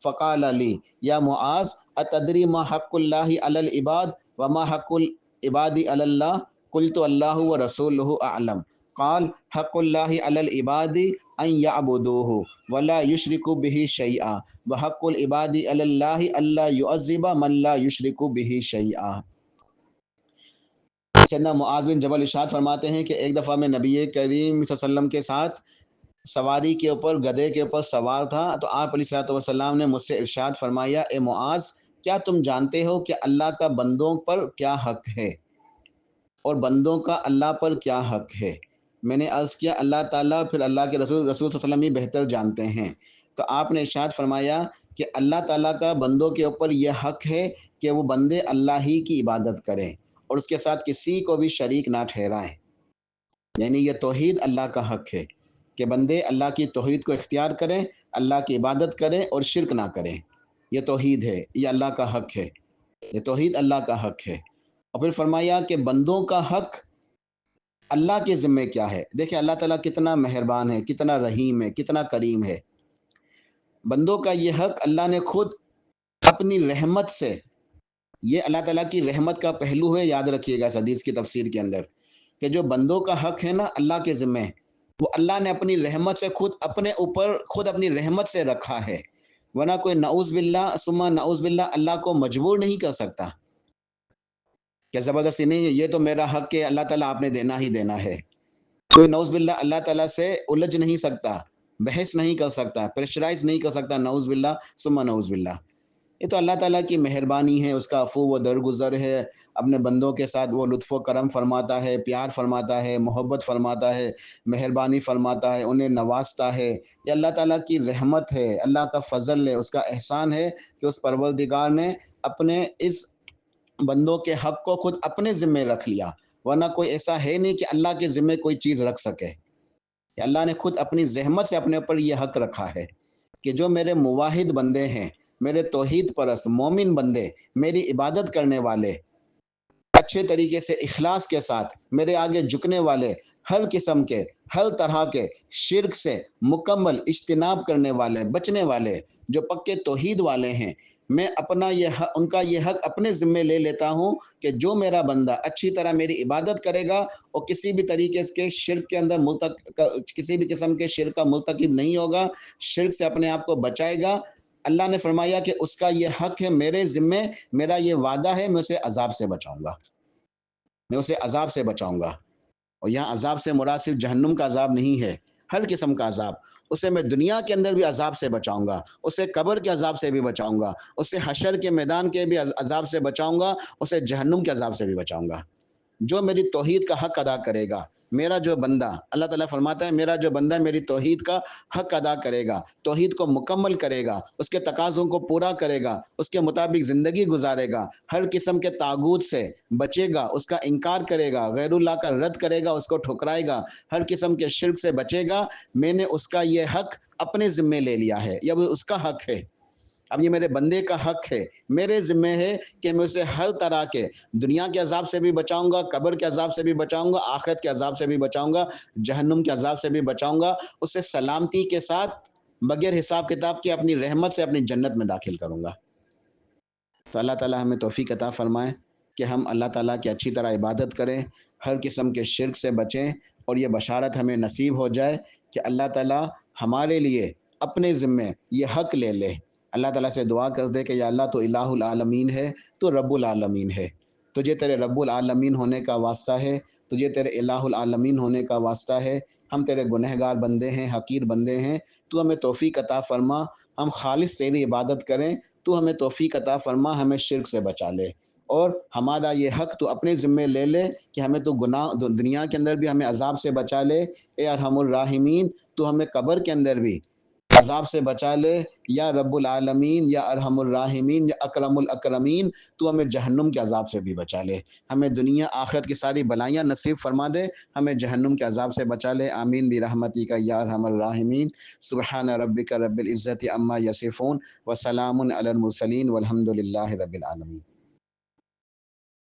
فقال لی یا معاذ اتدری ما حق اللہ علی العباد وما حق العباد علی اللہ؟ قلت اللہ ورسولہ اعلم۔ قال حق اللہ علی العباد ان یعبدوہ ولا یشرکوا بہ شیئا وحق العباد علی اللہ الا یعذب من لا یشرک بہ شیئا۔ سیدنا معاذ بن جبل ارشاد فرماتے ہیں کہ ایک دفعہ میں نبی کریم صلی اللہ علیہ وسلم کے ساتھ سواری کے اوپر، گدھے کے اوپر سوار تھا، تو آپ علیہ الصلوۃ والسلام نے مجھ سے ارشاد فرمایا، اے معاذ کیا تم جانتے ہو کہ اللہ کا بندوں پر کیا حق ہے اور بندوں کا اللہ پر کیا حق ہے؟ میں نے عرض کیا اللہ تعالیٰ پھر اللہ کے رسول صلی اللہ علیہ وسلم ہی بہتر جانتے ہیں۔ تو آپ نے ارشاد فرمایا کہ اللہ تعالیٰ کا بندوں کے اوپر یہ حق ہے کہ وہ بندے اللہ ہی کی عبادت کریں اور اس کے ساتھ کسی کو بھی شریک نہ ٹھہرائیں۔ یعنی یہ توحید اللہ کا حق ہے کہ بندے اللہ کی توحید کو اختیار کریں، اللہ کی عبادت کریں اور شرک نہ کریں۔ یہ توحید ہے، یہ اللہ کا حق ہے، یہ توحید اللہ کا حق ہے۔ اور پھر فرمایا کہ بندوں کا حق اللہ کے ذمے کیا ہے۔ دیکھیں اللہ تعالیٰ کتنا مہربان ہے، کتنا رحیم ہے، کتنا کریم ہے۔ بندوں کا یہ حق اللہ نے خود اپنی رحمت سے یہ اللہ تعالیٰ کی رحمت کا پہلو ہے، یاد رکھیے گا اس حدیث کی تفسیر کے اندر، کہ جو بندوں کا حق ہے نا اللہ کے ذمہ، وہ اللہ نے اپنی رحمت سے خود اپنے اوپر خود اپنی رحمت سے رکھا ہے، ورنہ کوئی نعوذ باللہ ثم نعوذ باللہ اللہ کو مجبور نہیں کر سکتا کہ زبردستی نہیں یہ تو میرا حق ہے اللہ تعالیٰ آپ نے دینا ہی دینا ہے۔ کوئی نعوذ باللہ اللہ تعالیٰ سے الجھ نہیں سکتا، بحث نہیں کر سکتا، پریشرائز نہیں کر سکتا، نعوذ باللہ ثم نعوذ باللہ۔ یہ تو اللہ تعالیٰ کی مہربانی ہے، اس کا عفو و درگزر ہے، اپنے بندوں کے ساتھ وہ لطف و کرم فرماتا ہے، پیار فرماتا ہے، محبت فرماتا ہے، مہربانی فرماتا ہے، انہیں نوازتا ہے۔ یہ اللہ تعالیٰ کی رحمت ہے، اللہ کا فضل ہے، اس کا احسان ہے کہ اس پروردگار نے اپنے اس بندوں کے حق کو خود اپنے ذمے رکھ لیا، ورنہ کوئی ایسا ہے نہیں کہ اللہ کے ذمے کوئی چیز رکھ سکے۔ کہ اللہ نے خود اپنی زحمت سے اپنے اوپر یہ حق رکھا ہے کہ جو میرے موحد بندے ہیں، میرے توحید پرست مومن بندے، میری عبادت کرنے والے، اچھے طریقے سے اخلاص کے ساتھ میرے آگے جھکنے والے، ہر قسم کے ہر طرح کے شرک سے مکمل اجتناب کرنے والے، بچنے والے، جو پکے توحید والے ہیں، میں اپنا ان کا یہ حق اپنے ذمے لے لیتا ہوں کہ جو میرا بندہ اچھی طرح میری عبادت کرے گا اور کسی بھی طریقے کے شرک کے اندر کسی بھی قسم کے شرک کا مرتکب نہیں ہوگا، شرک سے اپنے آپ کو بچائے گا، اللہ نے فرمایا کہ اس کا یہ حق ہے میرے ذمے، میرا یہ وعدہ ہے، میں اسے عذاب سے بچاؤں گا، میں اسے عذاب سے بچاؤں گا۔ اور یہاں عذاب سے مراد صرف جہنم کا عذاب نہیں ہے، ہر قسم کا عذاب، اسے میں دنیا کے اندر بھی عذاب سے بچاؤں گا، اسے قبر کے عذاب سے بھی بچاؤں گا، اسے حشر کے میدان کے بھی عذاب سے بچاؤں گا، اسے جہنم کے عذاب سے بھی بچاؤں گا۔ جو میری توحید کا حق ادا کرے گا، میرا جو بندہ، اللہ تعالیٰ فرماتا ہے میرا جو بندہ میری توحید کا حق ادا کرے گا، توحید کو مکمل کرے گا، اس کے تقاضوں کو پورا کرے گا، اس کے مطابق زندگی گزارے گا، ہر قسم کے طاغوت سے بچے گا، اس کا انکار کرے گا، غیر اللہ کا رد کرے گا، اس کو ٹھکرائے گا، ہر قسم کے شرک سے بچے گا، میں نے اس کا یہ حق اپنے ذمے لے لیا ہے، یہ اس کا حق ہے، اب یہ میرے بندے کا حق ہے، میرے ذمے ہے کہ میں اسے ہر طرح کے دنیا کے عذاب سے بھی بچاؤں گا، قبر کے عذاب سے بھی بچاؤں گا، آخرت کے عذاب سے بھی بچاؤں گا، جہنم کے عذاب سے بھی بچاؤں گا، اسے سلامتی کے ساتھ بغیر حساب کتاب کے اپنی رحمت سے اپنی جنت میں داخل کروں گا۔ تو اللہ تعالیٰ ہمیں توفیق عطا فرمائے کہ ہم اللہ تعالیٰ کی اچھی طرح عبادت کریں، ہر قسم کے شرک سے بچیں، اور یہ بشارت ہمیں نصیب ہو جائے کہ اللہ تعالیٰ ہمارے لیے اپنے ذمے یہ حق لے لے۔ اللہ تعالیٰ سے دعا کر دے کہ یا اللہ تو الہ العالمین ہے، تو رب العالمین ہے، تجھے تیرے رب العالمین ہونے کا واسطہ ہے، تجھے تیرے الہ العالمین ہونے کا واسطہ ہے، ہم تیرے گنہگار بندے ہیں، حقیر بندے ہیں، تو ہمیں توفیق عطا فرما، ہم خالص تیری عبادت کریں، تو ہمیں توفیق عطا فرما، ہمیں شرک سے بچا لے، اور ہمارا یہ حق تو اپنے ذمے لے لے کہ ہمیں تو گناہ دنیا کے اندر بھی ہمیں عذاب سے بچا لے، اے ارحم الراحمین تو ہمیں قبر کے اندر بھی عذاب سے بچا لے، یا رب العالمین، یا ارحم الراحمین، یا اکرم الاکرمین تو ہمیں جہنم کے عذاب سے بھی بچا لے، ہمیں دنیا آخرت کی ساری بلائیاں نصیب فرما دے، ہمیں جہنم کے عذاب سے بچا لے، آمین برحمتک یا ارحم الراحمین۔ سبحان ربک رب العزت عما یصفون وسلام علی المرسلین والحمد للہ رب العالمین۔